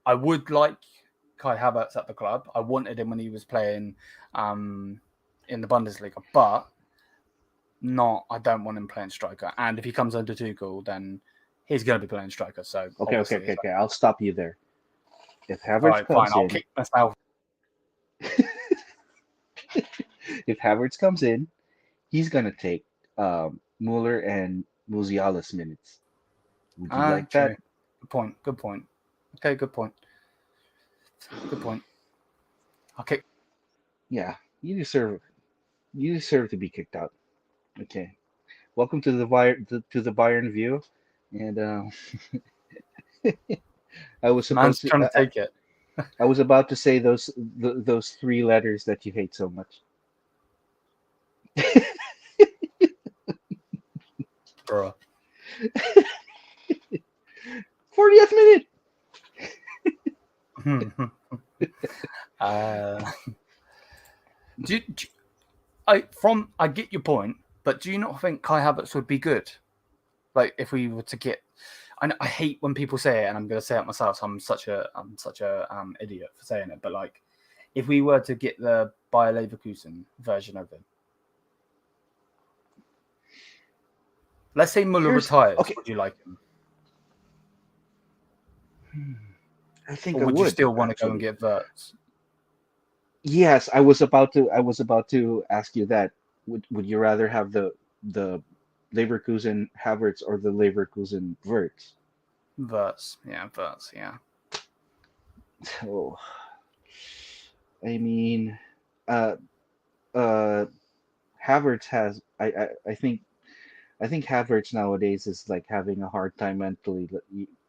[SPEAKER 1] I would like Kai Havertz at the club. I wanted him when he was playing in the Bundesliga, but I don't want him playing striker. And if he comes under Tuchel, then he's going to be playing striker. So
[SPEAKER 2] okay. I'll stop you there. If Havertz
[SPEAKER 1] right,
[SPEAKER 2] comes
[SPEAKER 1] fine,
[SPEAKER 2] in,
[SPEAKER 1] I'll kick myself.
[SPEAKER 2] if Havertz comes in, he's gonna take Mueller and Musiala's minutes. Would you like
[SPEAKER 1] True.
[SPEAKER 2] that?
[SPEAKER 1] Good point. Okay, good point. I'll kick.
[SPEAKER 2] Yeah, you deserve to be kicked out. Okay. Welcome to the Bayern View, and I was
[SPEAKER 1] Man's
[SPEAKER 2] supposed to.
[SPEAKER 1] trying to take it.
[SPEAKER 2] I was about to say those 3 letters that you hate so much.
[SPEAKER 1] Bro.
[SPEAKER 2] 40th minute.
[SPEAKER 1] I get your point, but do you not think Kai Havertz would be good? Like if we were to get, I hate when people say it, and I'm going to say it myself. So I'm such a idiot for saying it, but like if we were to get the Bayer Leverkusen version of him, let's say Muller retires,
[SPEAKER 2] okay.
[SPEAKER 1] would you like him?
[SPEAKER 2] I think
[SPEAKER 1] or would you still want to go and get Wirtz?
[SPEAKER 2] Yes, I was about to ask you that. Would you rather have the Leverkusen Havertz or the Leverkusen Wirtz?
[SPEAKER 1] Wirtz, yeah.
[SPEAKER 2] So, I mean, Havertz has. I think Havertz nowadays is like having a hard time mentally.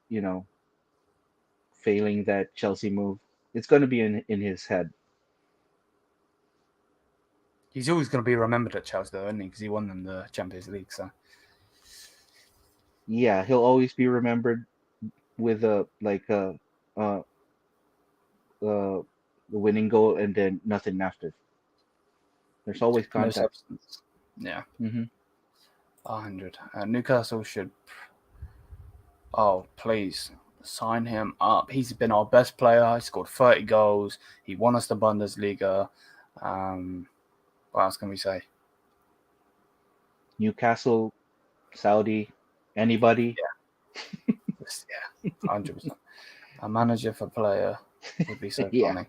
[SPEAKER 2] You know, failing that Chelsea move. It's going to be in his head.
[SPEAKER 1] He's always going to be remembered at Chelsea, though, isn't he? Because he won them the Champions League. So
[SPEAKER 2] yeah, he'll always be remembered with the winning goal and then nothing after. There's always contact.
[SPEAKER 1] No substance. Yeah. 100. Newcastle should. Oh, please sign him up. He's been our best player. He scored 30 goals. He won us the Bundesliga. What else can we say?
[SPEAKER 2] Newcastle, Saudi, anybody?
[SPEAKER 1] Yeah, 100%. A manager for player would be so funny.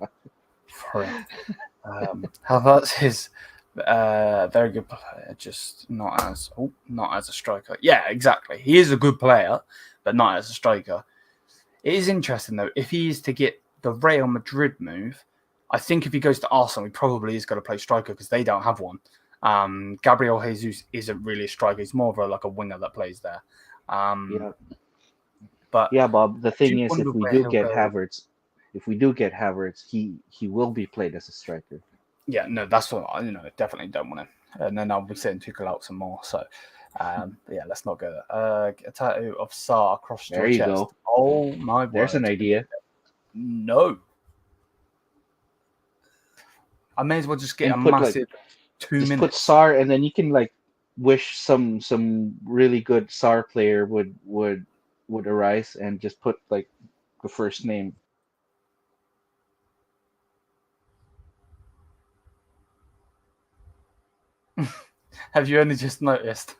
[SPEAKER 1] For him. Havertz is very good player, just not as a striker. Yeah, exactly. He is a good player, but not as a striker. It is interesting though. If he is to get the Real Madrid move, I think if he goes to Arsenal, he probably is going to play striker because they don't have one. Gabriel Jesus isn't really a striker; he's more of a winger that plays there. But
[SPEAKER 2] yeah, Bob. The thing is, if we do get Havertz, he will be played as a striker.
[SPEAKER 1] Yeah, no, that's what definitely don't want him. And then I'll be setting Tuchel out some more. So, yeah, let's not go there. A tattoo of Sar across your chest.
[SPEAKER 2] Go.
[SPEAKER 1] Oh my word!
[SPEAKER 2] There's an idea.
[SPEAKER 1] No. I may as well just get a massive 2 minutes.
[SPEAKER 2] Just put Sar, and then you can wish some really good Sar player would arise, and just put the first name.
[SPEAKER 1] Have you only just noticed?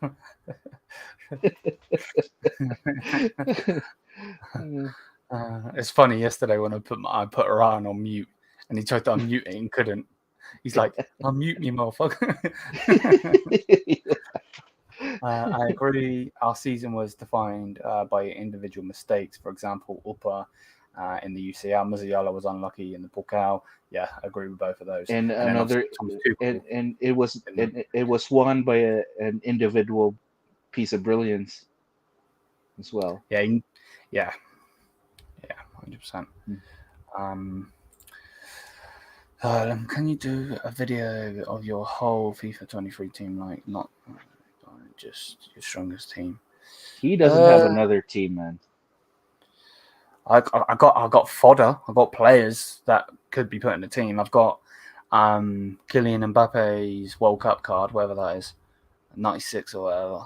[SPEAKER 1] It's funny. Yesterday when I put Ryan on mute, and he tried to unmute it and couldn't. He's like, "Unmute me, motherfucker." I agree. Our season was defined by individual mistakes. For example, Upa in the UCL, Musiala was unlucky in the Pokal. Yeah, I agree with both of those.
[SPEAKER 2] And another, and it was won by an individual piece of brilliance as well.
[SPEAKER 1] Yeah, 100%. Can you do a video of your whole FIFA 23 team, not just your strongest team?
[SPEAKER 2] He doesn't have another team, man.
[SPEAKER 1] I got fodder. I got players that could be put in the team. I've got Kylian Mbappe's World Cup card, whatever that is, 96 or whatever.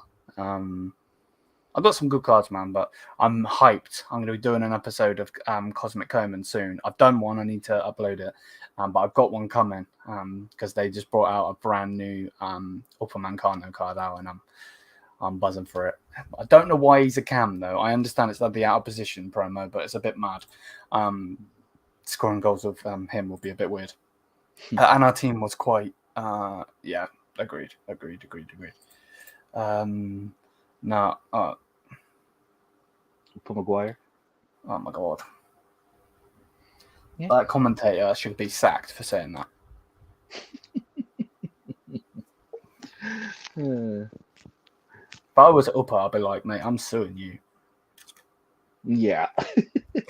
[SPEAKER 1] I've got some good cards, man, but I'm hyped. I'm going to be doing an episode of Cosmic Coman soon. I've done one. I need to upload it. But I've got one coming because they just brought out a brand new Upamecano card out, and I'm buzzing for it. I don't know why he's a cam, though. I understand it's like the out of position promo, but it's a bit mad. Scoring goals with him will be a bit weird. And our team was quite, agreed. No,
[SPEAKER 2] Maguire.
[SPEAKER 1] Oh my god.
[SPEAKER 2] Yeah.
[SPEAKER 1] That commentator should be sacked for saying that. If I was Upper, I'd be like, mate, I'm suing you.
[SPEAKER 2] Yeah.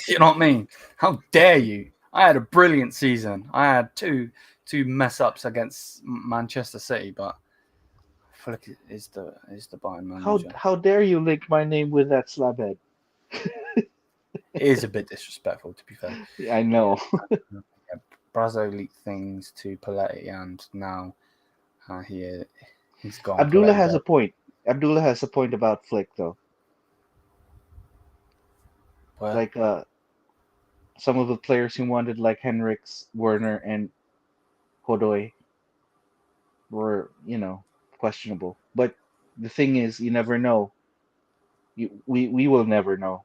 [SPEAKER 1] You know what I mean? How dare you? I had a brilliant season. I had two mess ups against Manchester City, but I feel like it is the Bayern manager.
[SPEAKER 2] How dare you link my name with that slabhead?
[SPEAKER 1] It is a bit disrespectful, to be fair.
[SPEAKER 2] I know.
[SPEAKER 1] Yeah, Brazo leaked things to Paletti, and now he's gone.
[SPEAKER 2] Abdullah
[SPEAKER 1] Paletti
[SPEAKER 2] has
[SPEAKER 1] dead.
[SPEAKER 2] a point. Abdullah has a point about Flick though.
[SPEAKER 1] Where?
[SPEAKER 2] Like some of the players he wanted, like Henriks, Werner, and Hodoy, were questionable. But the thing is, you never know. We will never know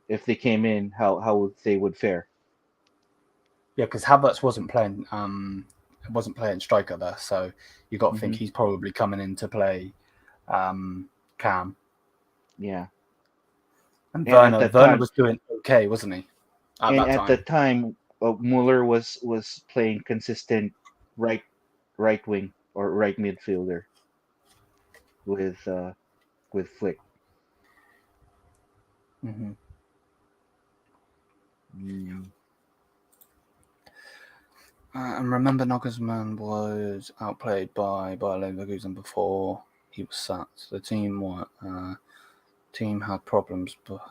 [SPEAKER 2] if they came in how they would fare.
[SPEAKER 1] Yeah, because Havertz wasn't playing striker there, so you got to think
[SPEAKER 2] Hmm.
[SPEAKER 1] he's probably coming in to play Cam.
[SPEAKER 2] Yeah,
[SPEAKER 1] And
[SPEAKER 2] and at that
[SPEAKER 1] Werner
[SPEAKER 2] time,
[SPEAKER 1] was doing okay, wasn't he? At
[SPEAKER 2] and
[SPEAKER 1] that
[SPEAKER 2] at
[SPEAKER 1] time.
[SPEAKER 2] that time, Muller was playing consistent right right wing or right midfielder with Flick.
[SPEAKER 1] Mm-hmm.
[SPEAKER 2] Mm.
[SPEAKER 1] And remember, Nagelsmann was outplayed by Leverkusen before he was sacked. The team had problems, but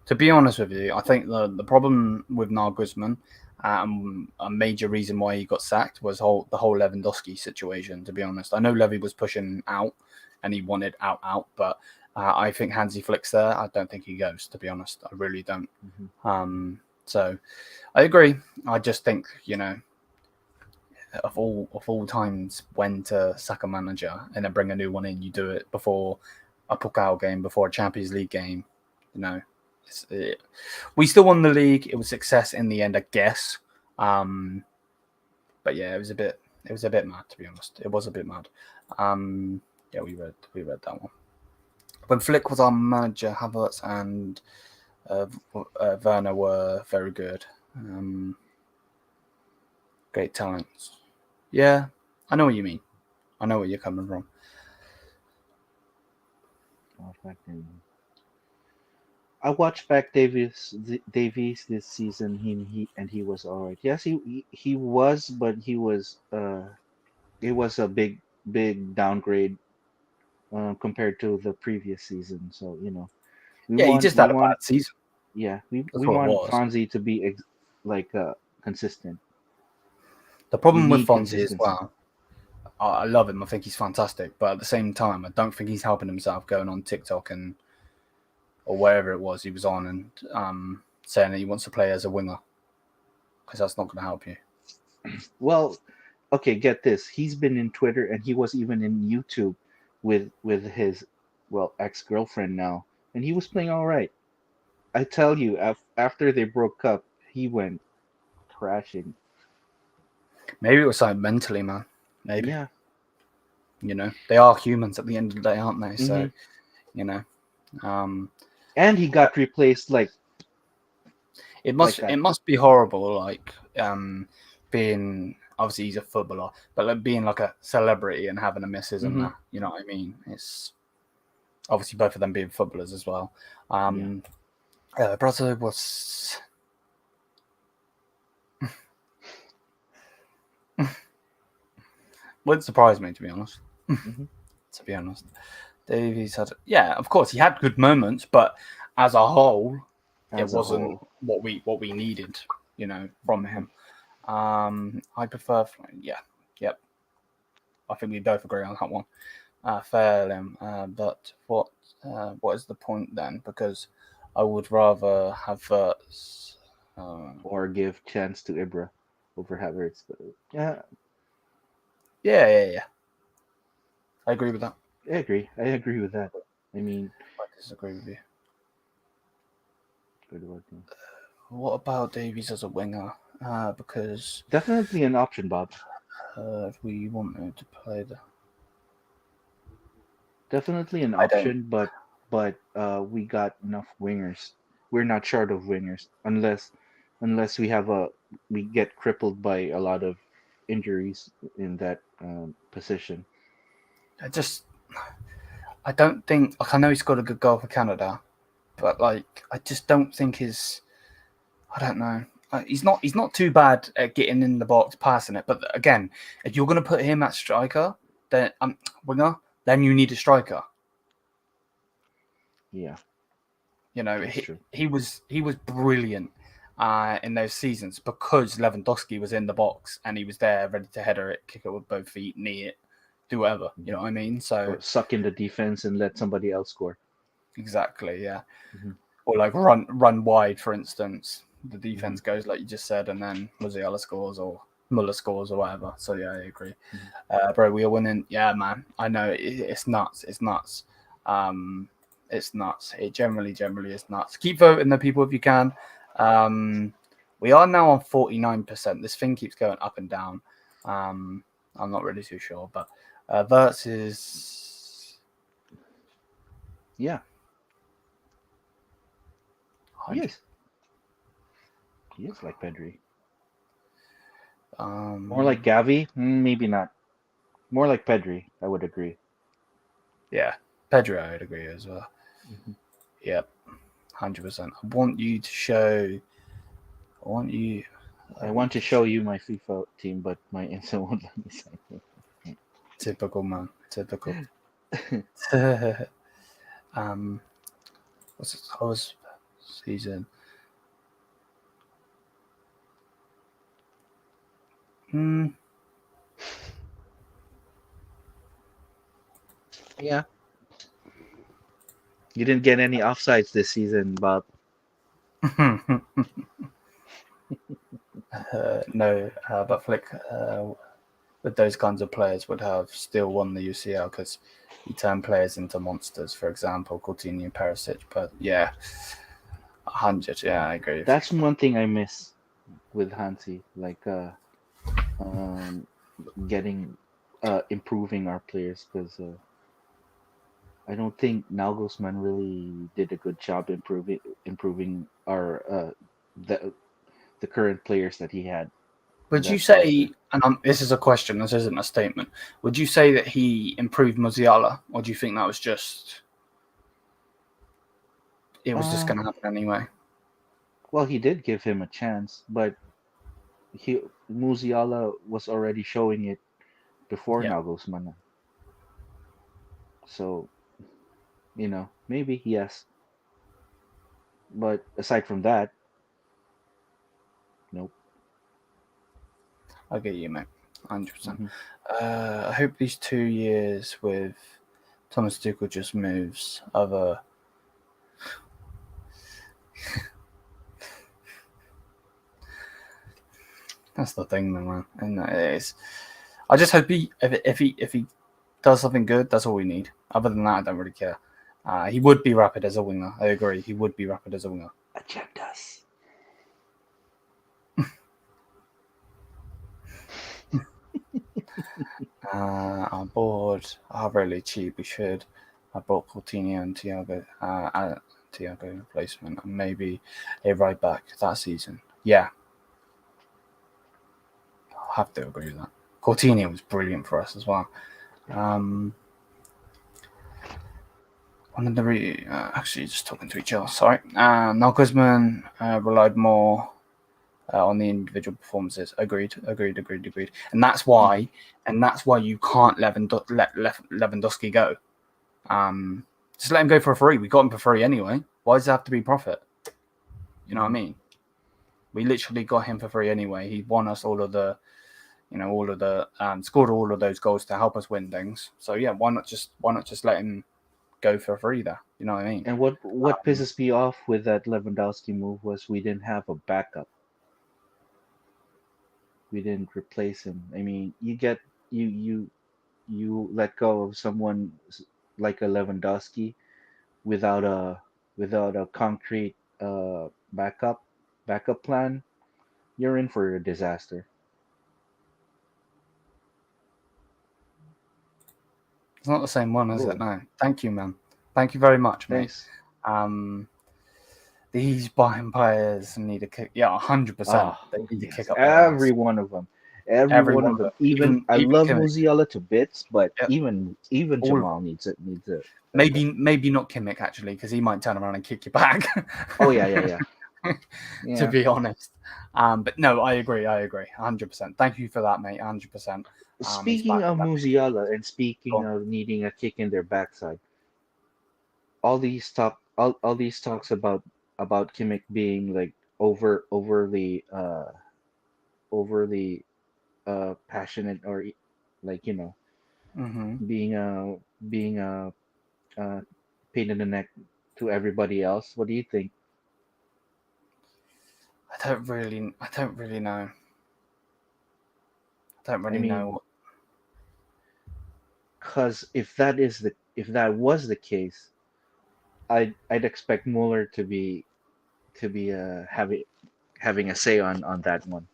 [SPEAKER 1] to be honest with you, I think the problem with Nagelsmann, a major reason why he got sacked was the whole Lewandowski situation. To be honest, I know Levy was pushing out, and he wanted out, but I think Hansi Flick's there. I don't think he goes. To be honest, I really don't.
[SPEAKER 2] Mm-hmm.
[SPEAKER 1] So I agree. I just think of all times when to sack a manager and then bring a new one in, you do it before a Pokal game, before a Champions League game. We still won the league. It was success in the end, I guess. But yeah, it was a bit mad, to be honest. It was a bit mad. Yeah, we read that one. When Flick was our manager, Havertz and Werner were very good. Great talents. Yeah, I know what you mean. I know where you're coming from.
[SPEAKER 2] I watched back Davies this season. He was all right. Yes, he was, but he was it was a big downgrade compared to the previous season. So we
[SPEAKER 1] Yeah, he
[SPEAKER 2] want
[SPEAKER 1] just
[SPEAKER 2] we
[SPEAKER 1] had a
[SPEAKER 2] want
[SPEAKER 1] bad season.
[SPEAKER 2] yeah
[SPEAKER 1] That's
[SPEAKER 2] we
[SPEAKER 1] what it
[SPEAKER 2] want
[SPEAKER 1] was.
[SPEAKER 2] Fonzie to be like consistent.
[SPEAKER 1] The
[SPEAKER 2] We
[SPEAKER 1] problem with
[SPEAKER 2] need
[SPEAKER 1] Fonzie as
[SPEAKER 2] consistency.
[SPEAKER 1] well, I love him. I think he's fantastic. But at the same time, I don't think he's helping himself going on TikTok or wherever it was he was on and saying that he wants to play as a winger, because that's not going to help you.
[SPEAKER 2] Well, okay, get this. He's been in Twitter and he was even in YouTube with his ex-girlfriend now, and he was playing all right. I tell you, after they broke up, he went crashing.
[SPEAKER 1] Maybe it was something mentally, man. Maybe.
[SPEAKER 2] Yeah.
[SPEAKER 1] They are humans at the end of the day, aren't they?
[SPEAKER 2] Hmm.
[SPEAKER 1] So, you know, um,
[SPEAKER 2] And he got replaced like
[SPEAKER 1] it
[SPEAKER 2] that.
[SPEAKER 1] must be horrible, like being, obviously he's a footballer, but like being like a celebrity and having a missus and
[SPEAKER 2] Hmm.
[SPEAKER 1] that. You know what I mean? It's obviously both of them being footballers as well.
[SPEAKER 2] Yeah.
[SPEAKER 1] Brother was. Wouldn't surprise me, to be honest.
[SPEAKER 2] Hmm.
[SPEAKER 1] To be honest, Davies had, yeah, of course he had good moments, but as a whole, it
[SPEAKER 2] As a
[SPEAKER 1] wasn't
[SPEAKER 2] whole.
[SPEAKER 1] what we needed, from him. I prefer, yeah, yep. I think we both agree on that one. Fair him, but what is the point then? Because I would rather have
[SPEAKER 2] Or give chance to Ibra over Havertz. But yeah,
[SPEAKER 1] yeah. I agree with that.
[SPEAKER 2] I agree. I agree with that. I mean,
[SPEAKER 1] I disagree with you.
[SPEAKER 2] good about him.
[SPEAKER 1] What about Davies as a winger? Because
[SPEAKER 2] Definitely an option, Bob.
[SPEAKER 1] if we wanted to play
[SPEAKER 2] Definitely an
[SPEAKER 1] I don't.
[SPEAKER 2] option, but we got enough wingers. We're not short of wingers unless we get crippled by a lot of injuries in that position.
[SPEAKER 1] I just. I don't think. Like, I know he's got a good goal for Canada, but like, I just don't think his. I don't know. He's not too bad at getting in the box, passing it. But again, if you're going to put him at striker, then winger, then you need a striker.
[SPEAKER 2] Yeah.
[SPEAKER 1] You know,
[SPEAKER 2] That's true.
[SPEAKER 1] he was brilliant in those seasons because Lewandowski was in the box and he was there ready to header it, kick it with both feet, knee it, do whatever. You know what I mean? So
[SPEAKER 2] Or suck in the defense and let somebody else score.
[SPEAKER 1] exactly, yeah.
[SPEAKER 2] Mhm.
[SPEAKER 1] Or like run wide, for instance. The defense goes like you just said, and then Musiala scores or Muller scores or whatever. So yeah, I agree. Bro, we are winning. Yeah, man. I know it's nuts. It's nuts. It's nuts. It generally is nuts. Keep voting the people if you can. We are now on 49%. This thing keeps going up and down. I'm not really too sure, but versus
[SPEAKER 2] Yeah.
[SPEAKER 1] 100.
[SPEAKER 2] Yes. He is like Pedri.
[SPEAKER 1] Um,
[SPEAKER 2] More like Gavi? Maybe not. More like Pedri, I would agree.
[SPEAKER 1] Yeah, Pedro, I would agree as well.
[SPEAKER 2] Mhm.
[SPEAKER 1] Yep, 100%. I want you to show. I want you.
[SPEAKER 2] I want to show you my FIFA team, but my Insta won't let me sign it.
[SPEAKER 1] Typical man. Typical. What's it? How was season?
[SPEAKER 2] Yeah. You didn't get any offsides this season, Bob.
[SPEAKER 1] No, but Flick with those kinds of players would have still won the UCL because he turned players into monsters. For example, Coutinho, Perisic. But yeah, 100. Yeah, I agree.
[SPEAKER 2] That's one thing I miss with Hansi, like um, getting improving our players, because I don't think Nagelsmann really did a good job improving our the current players that he had in
[SPEAKER 1] Would you
[SPEAKER 2] that roster.
[SPEAKER 1] say, and this is a question, this isn't a statement, would you say that he improved Musiala, or do you think that was just, it was just
[SPEAKER 2] Uh,
[SPEAKER 1] going to happen anyway?
[SPEAKER 2] well, he did give him a chance, but he Musiala was already showing it before
[SPEAKER 1] Yeah.
[SPEAKER 2] Nagelsmann. So, maybe yes. But aside from that, nope.
[SPEAKER 1] I get you, mate. 100%.
[SPEAKER 2] Hmm.
[SPEAKER 1] I hope these 2 years with Thomas Tuchel just moves other. That's the thing, man. And it is. I just hope if he does something good, that's all we need. Other than that, I don't really care. He would be rapid as a winger. I agree. He would be rapid as a winger.
[SPEAKER 2] Agendas.
[SPEAKER 1] I'm bored. I'm really cheap. We should. I bought Coutinho and Thiago replacement, and maybe a right back that season. Yeah, I'll have to agree with that. Coutinho was brilliant for us as well. One of the actually just talking to each other. Sorry, Nagelsmann relied more on the individual performances. Agreed. And that's why you can't let Lewandowski go. Just let him go for free. We got him for free anyway. Why does it have to be profit? You know what I mean? We literally got him for free anyway. He won us all of the scored all of those goals to help us win things. So yeah, why not just let him go for free there? You know what I mean?
[SPEAKER 2] And what pisses me off with that Lewandowski move was we didn't have a backup. We didn't replace him. I mean, you let go of someone like a Lewandowski without a concrete backup plan. You're in for a disaster.
[SPEAKER 1] It's not the same one, is it?
[SPEAKER 2] Oh,
[SPEAKER 1] No. Thank you, man. Thank you very much, mate.
[SPEAKER 2] thanks.
[SPEAKER 1] These Bayern players need a kick. Yeah, 100%.
[SPEAKER 2] Ah,
[SPEAKER 1] They need to
[SPEAKER 2] yes,
[SPEAKER 1] kick up their
[SPEAKER 2] every
[SPEAKER 1] ass.
[SPEAKER 2] one of them, every
[SPEAKER 1] Every
[SPEAKER 2] one
[SPEAKER 1] one
[SPEAKER 2] of
[SPEAKER 1] of
[SPEAKER 2] them.
[SPEAKER 1] them.
[SPEAKER 2] Even I
[SPEAKER 1] Even
[SPEAKER 2] love
[SPEAKER 1] Kimmich.
[SPEAKER 2] Musiala to bits, but
[SPEAKER 1] Yeah,
[SPEAKER 2] even
[SPEAKER 1] all of
[SPEAKER 2] Jamal
[SPEAKER 1] them.
[SPEAKER 2] needs a
[SPEAKER 1] Maybe not Kimmich actually, because he might turn around and kick you back.
[SPEAKER 2] Oh yeah.
[SPEAKER 1] To
[SPEAKER 2] Yeah.
[SPEAKER 1] be honest. But no, I agree. 100%. Thank you for that, mate. 100%. He's
[SPEAKER 2] Speaking
[SPEAKER 1] back.
[SPEAKER 2] of Musiala and
[SPEAKER 1] Go
[SPEAKER 2] speaking
[SPEAKER 1] on.
[SPEAKER 2] of needing a kick in their backside, all these all these talks about Kimmich being like overly passionate, or like,
[SPEAKER 1] Hmm.
[SPEAKER 2] being uh pain in the neck to everybody else. What do you think?
[SPEAKER 1] I don't really know. I don't
[SPEAKER 2] I
[SPEAKER 1] really
[SPEAKER 2] mean,
[SPEAKER 1] know.
[SPEAKER 2] because if that was the case, I'd expect Mueller to be having a say on that one,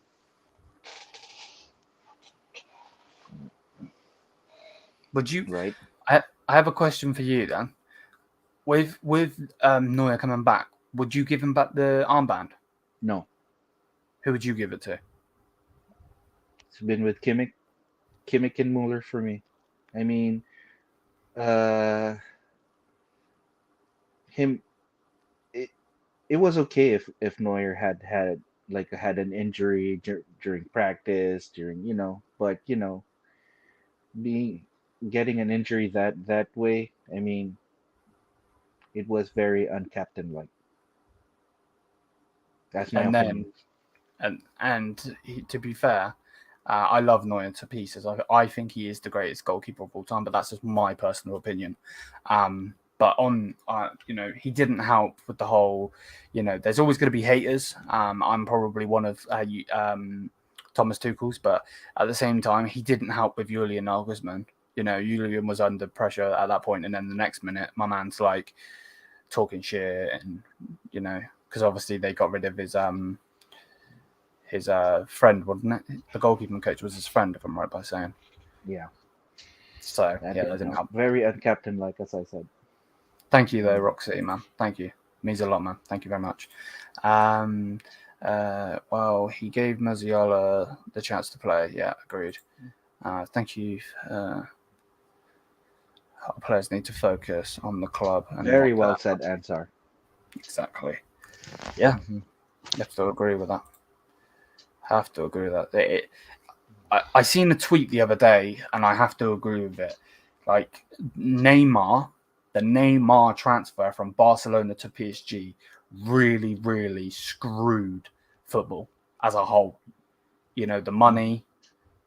[SPEAKER 1] Would you?
[SPEAKER 2] right?
[SPEAKER 1] I have a question for you then. With Neuer coming back, would you give him back the armband?
[SPEAKER 2] No,
[SPEAKER 1] Who would you give it to?
[SPEAKER 2] it's been with Kimmich and Mueller for me. I mean, uh, him. It, it was okay if Neuer had an injury during practice, but being getting an injury that way. I mean, it was very uncaptain like. That's my
[SPEAKER 1] And
[SPEAKER 2] opinion.
[SPEAKER 1] then to be fair, I love Neuer to pieces. I think he is the greatest goalkeeper of all time, but that's just my personal opinion. But he didn't help with the whole. There's always going to be haters. I'm probably one of Thomas Tuchel's, but at the same time, he didn't help with Julian Nagelsmann. Julian was under pressure at that point, and then the next minute, my man's like talking shit, and because obviously they got rid of his friend, wasn't it? The goalkeeping coach was his friend, if I'm right by saying.
[SPEAKER 2] Yeah,
[SPEAKER 1] So yeah, that didn't help.
[SPEAKER 2] very uncaptain like, as I said.
[SPEAKER 1] Thank you though, Rock City man. Thank you. Means a lot, man. Thank you very much. Um, well, he gave Mazraoui the chance to play. Yeah, agreed. Thank you. Players need to focus on the club and
[SPEAKER 2] Very
[SPEAKER 1] not
[SPEAKER 2] well
[SPEAKER 1] that.
[SPEAKER 2] said, Ansar.
[SPEAKER 1] Exactly. Yeah,
[SPEAKER 2] Hmm.
[SPEAKER 1] you have to agree with that. Have to agree with that. I seen a tweet the other day, and I have to agree with it. Like the Neymar transfer from Barcelona to PSG really, really screwed football as a whole. The money,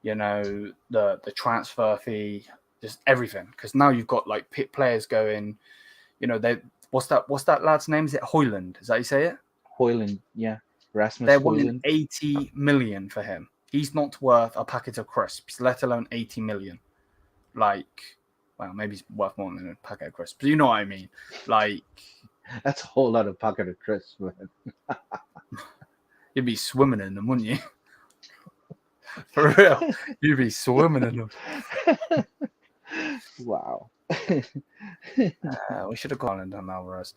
[SPEAKER 1] the transfer fee, just everything. Because now you've got like players going. They what's that lad's name? Is it Hoyland? Is that how you say it?
[SPEAKER 2] Hoyland, yeah, Rasmus
[SPEAKER 1] They're wanting
[SPEAKER 2] Hoyland.
[SPEAKER 1] 80 million for him. He's not worth a packet of crisps, let alone 80 million. Like, well, maybe he's worth more than a packet of crisps. But you know what I mean? Like,
[SPEAKER 2] That's a whole lot of pocket of crisps, man.
[SPEAKER 1] you'd be swimming in them, wouldn't you? For real, you'd be swimming in them.
[SPEAKER 2] Wow.
[SPEAKER 1] We should have gone and done Alvarez.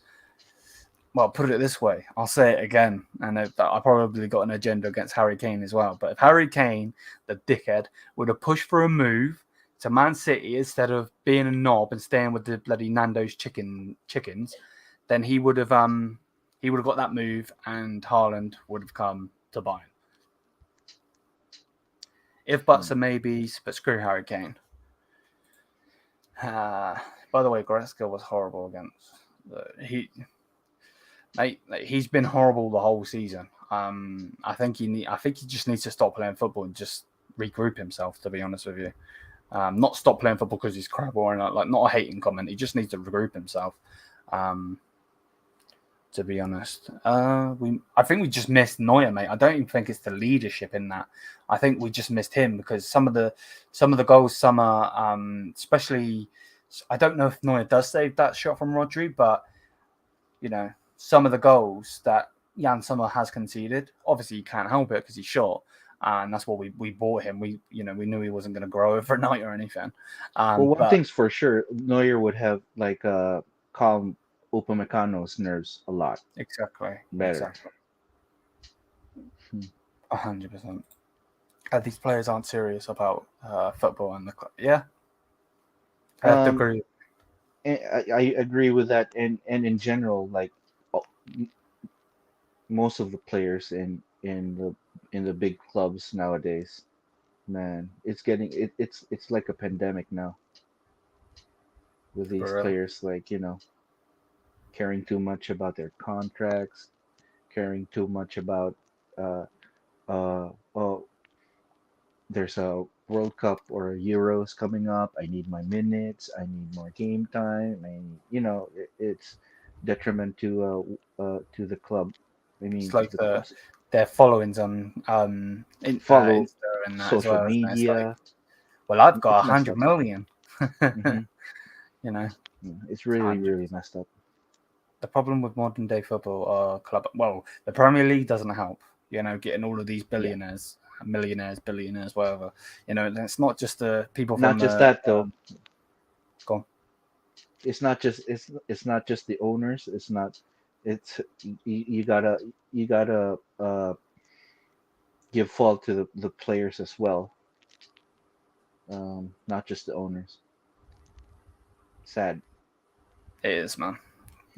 [SPEAKER 1] Well, put it this way, I'll say it again, and I probably got an agenda against Harry Kane as well. But if Harry Kane, the dickhead, would have pushed for a move to Man City instead of being a knob and staying with the bloody Nando's chickens, then he would have got that move, and Haaland would have come to Bayern. If buts are maybes, but screw Harry Kane. By the way, Goretzka was horrible against he's been horrible the whole season. I think he just needs to stop playing football and just regroup himself. To be honest with you, not stop playing football because he's crap or like not a hating comment. He just needs to regroup himself. To be honest, I think we just missed Neuer, mate. I don't even think it's the leadership in that. I think we just missed him because some of the goals, especially, I don't know if Neuer does save that shot from Rodri, but some of the goals that Jan Sommer has conceded, obviously you can't help it because he's short, and that's what we bought him. We knew he wasn't going to grow overnight or anything.
[SPEAKER 2] Well, one
[SPEAKER 1] But
[SPEAKER 2] thing's for sure, Neuer would have calmed Upamecano's nerves a lot
[SPEAKER 1] exactly,
[SPEAKER 2] better.
[SPEAKER 1] 100%. These players aren't serious about football and the club. Yeah, I have to
[SPEAKER 2] Um,
[SPEAKER 1] agree.
[SPEAKER 2] and I agree with that, and in general, like oh, most of the players in the big clubs nowadays, man, it's like a pandemic now with these
[SPEAKER 1] For real.
[SPEAKER 2] players, like. caring too much about their contracts, caring too much about uh, oh, there's a World Cup or Euros coming up. I need my minutes. I need more game time. It's detriment to the club. I
[SPEAKER 1] It's
[SPEAKER 2] mean,
[SPEAKER 1] like
[SPEAKER 2] the clubs
[SPEAKER 1] their followings on
[SPEAKER 2] follow
[SPEAKER 1] Insta and that as
[SPEAKER 2] social
[SPEAKER 1] well, isn't it? It's like,
[SPEAKER 2] media.
[SPEAKER 1] well, I've got
[SPEAKER 2] It's messed
[SPEAKER 1] 100
[SPEAKER 2] up.
[SPEAKER 1] million.
[SPEAKER 2] Hmm.
[SPEAKER 1] You know,
[SPEAKER 2] It's really,
[SPEAKER 1] 100.
[SPEAKER 2] really messed up.
[SPEAKER 1] The problem with modern day football are the Premier League doesn't help. Getting all of these
[SPEAKER 2] Yeah.
[SPEAKER 1] billionaires, millionaires, billionaires, whatever. And it's not just the people
[SPEAKER 2] Not
[SPEAKER 1] from
[SPEAKER 2] just
[SPEAKER 1] the.
[SPEAKER 2] that though.
[SPEAKER 1] Go on.
[SPEAKER 2] It's not just the owners. It's you gotta give fault to the players as well. Not just the owners. Sad.
[SPEAKER 1] It is, man.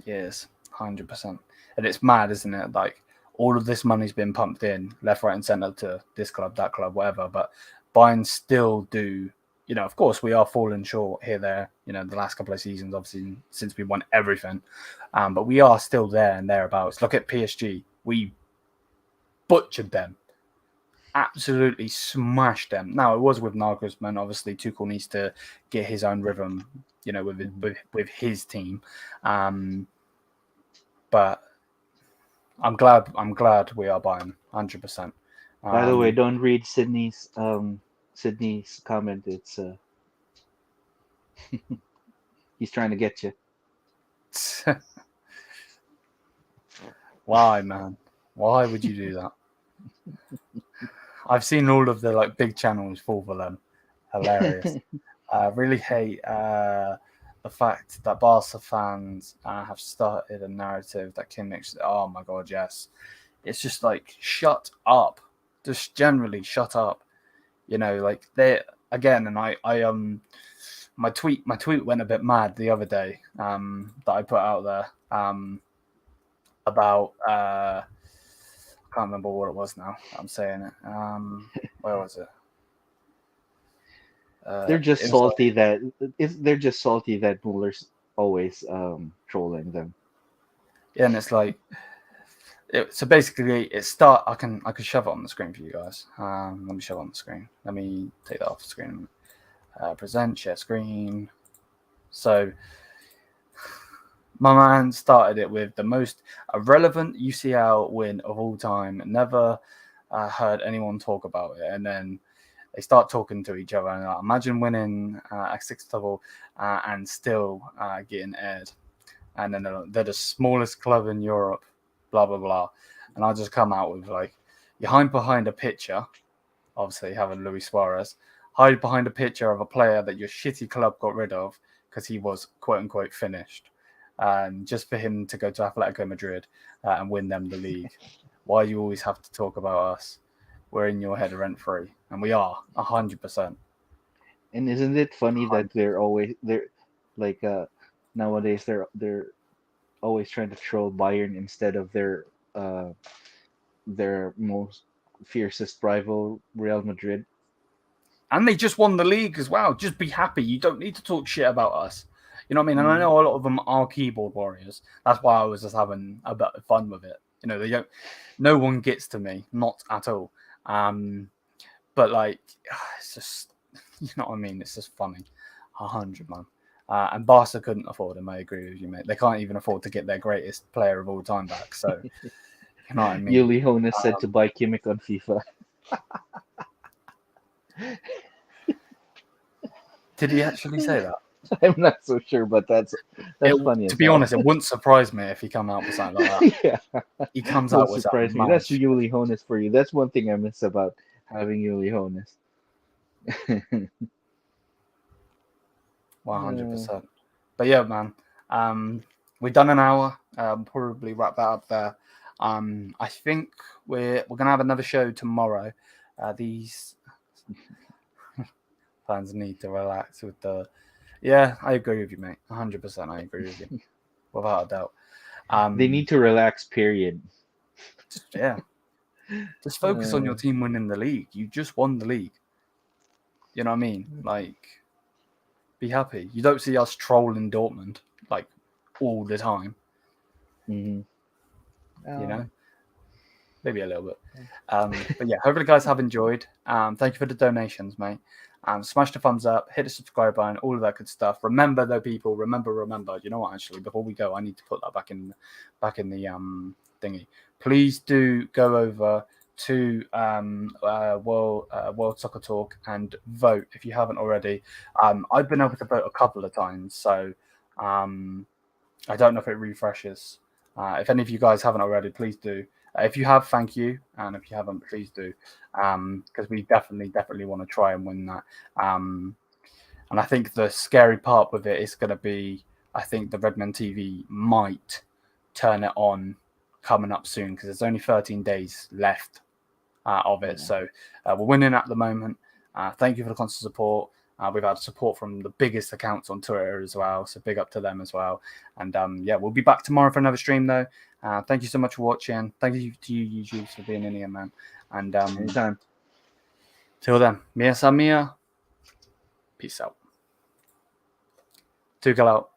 [SPEAKER 1] It is 100%, and it's mad, isn't it? Like all of this money's been pumped in left, right, and centre to this club, that club, whatever. But Bayern still do. Of course, we are falling short here, there. The last couple of seasons, obviously, since we won everything, but we are still there and thereabouts. Look at PSG. We butchered them, absolutely smashed them. Now it was with Nagelsmann. Obviously, Tuchel needs to get his own rhythm. With his team. But I'm glad we are buying 100%.
[SPEAKER 2] By the way, don't read Sydney's comment. It's he's trying to get you.
[SPEAKER 1] Why, man? Why would you do that? I've seen all of the big channels fall for them. Hilarious. I really hate the fact that Barca fans have started a narrative that Kimmich. Oh my god, yes. It's just shut up. Just generally shut up. They again, and I my tweet went a bit mad the other day that I put out there about I can't remember what it was now. I'm saying it. Where was it?
[SPEAKER 2] They're just salty they're just salty that Muller's always trolling them.
[SPEAKER 1] Yeah, and it's so basically I can shove it on the screen for you guys. Let me shove it on the screen. Let me take that off the screen. Present, share screen. So my man started it with the most irrelevant UCL win of all time. Never heard anyone talk about it. And then they start talking to each other. And imagine winning a sixth double and still getting aired. And then they're the smallest club in Europe, blah, blah, blah. And I just come out with you hide behind a picture, obviously having Luis Suarez, hide behind a picture of a player that your shitty club got rid of because he was quote unquote finished. Just for him to go to Atletico Madrid and win them the league. Why do you always have to talk about us? We're in your head rent free, and we are 100%.
[SPEAKER 2] And isn't it funny that they're like nowadays they're always trying to troll Bayern instead of their most fiercest rival, Real Madrid.
[SPEAKER 1] And they just won the league as well. Just be happy. You don't need to talk shit about us. You know what I mean? And I know a lot of them are keyboard warriors. That's why I was just having a bit of fun with it. They don't. No one gets to me, not at all. But it's just, you know what I mean? It's just funny. 100, man. And Barca couldn't afford him. I agree with you, mate. They can't even afford to get their greatest player of all time back. So, you know what I mean?
[SPEAKER 2] Julian said to buy Kimmich on FIFA.
[SPEAKER 1] Did he actually say that?
[SPEAKER 2] I'm not so sure, but that's funny.
[SPEAKER 1] To be honest, it wouldn't surprise me if he come out with something like that.
[SPEAKER 2] Yeah,
[SPEAKER 1] He comes out with
[SPEAKER 2] surprise me. That's Julian for you. That's one thing I miss about having Julian.
[SPEAKER 1] 100%. But yeah, man. We've done an hour. Probably wrap that up there. I think we're gonna have another show tomorrow. These fans need to relax with the. Yeah, I agree with you, mate. 100%. I agree with you, without a doubt.
[SPEAKER 2] They need to relax. Period.
[SPEAKER 1] Just focus on your team winning the league. You just won the league. You know what I mean? Be happy. You don't see us trolling Dortmund all the time.
[SPEAKER 2] Mm-hmm.
[SPEAKER 1] You know, maybe a little bit. But yeah, hopefully, guys have enjoyed. Thank you for the donations, mate. Smash the thumbs up, hit the subscribe button, all of that good stuff. Remember, though, people. Remember. You know what? Actually, before we go, I need to put that back in the thingy. Please do go over to World Soccer Talk and vote if you haven't already. I've been able to vote a couple of times, so I don't know if it refreshes. If any of you guys haven't already, please do. If you have, thank you, and if you haven't, please do, because we definitely want to try and win that. And I think the scary part with it is going to be, I think the Redmen TV might turn it on coming up soon because there's only 13 days left of it. So we're winning at the moment. Thank you for the constant support. We've had support from the biggest accounts on Twitter as well, so big up to them as well. And yeah, we'll be back tomorrow for another stream though. Thank you so much for watching. Thank you to you, YouTube, for being in here, man. And
[SPEAKER 2] anytime.
[SPEAKER 1] Till then, mia sa mia. Peace out. Tuchel out.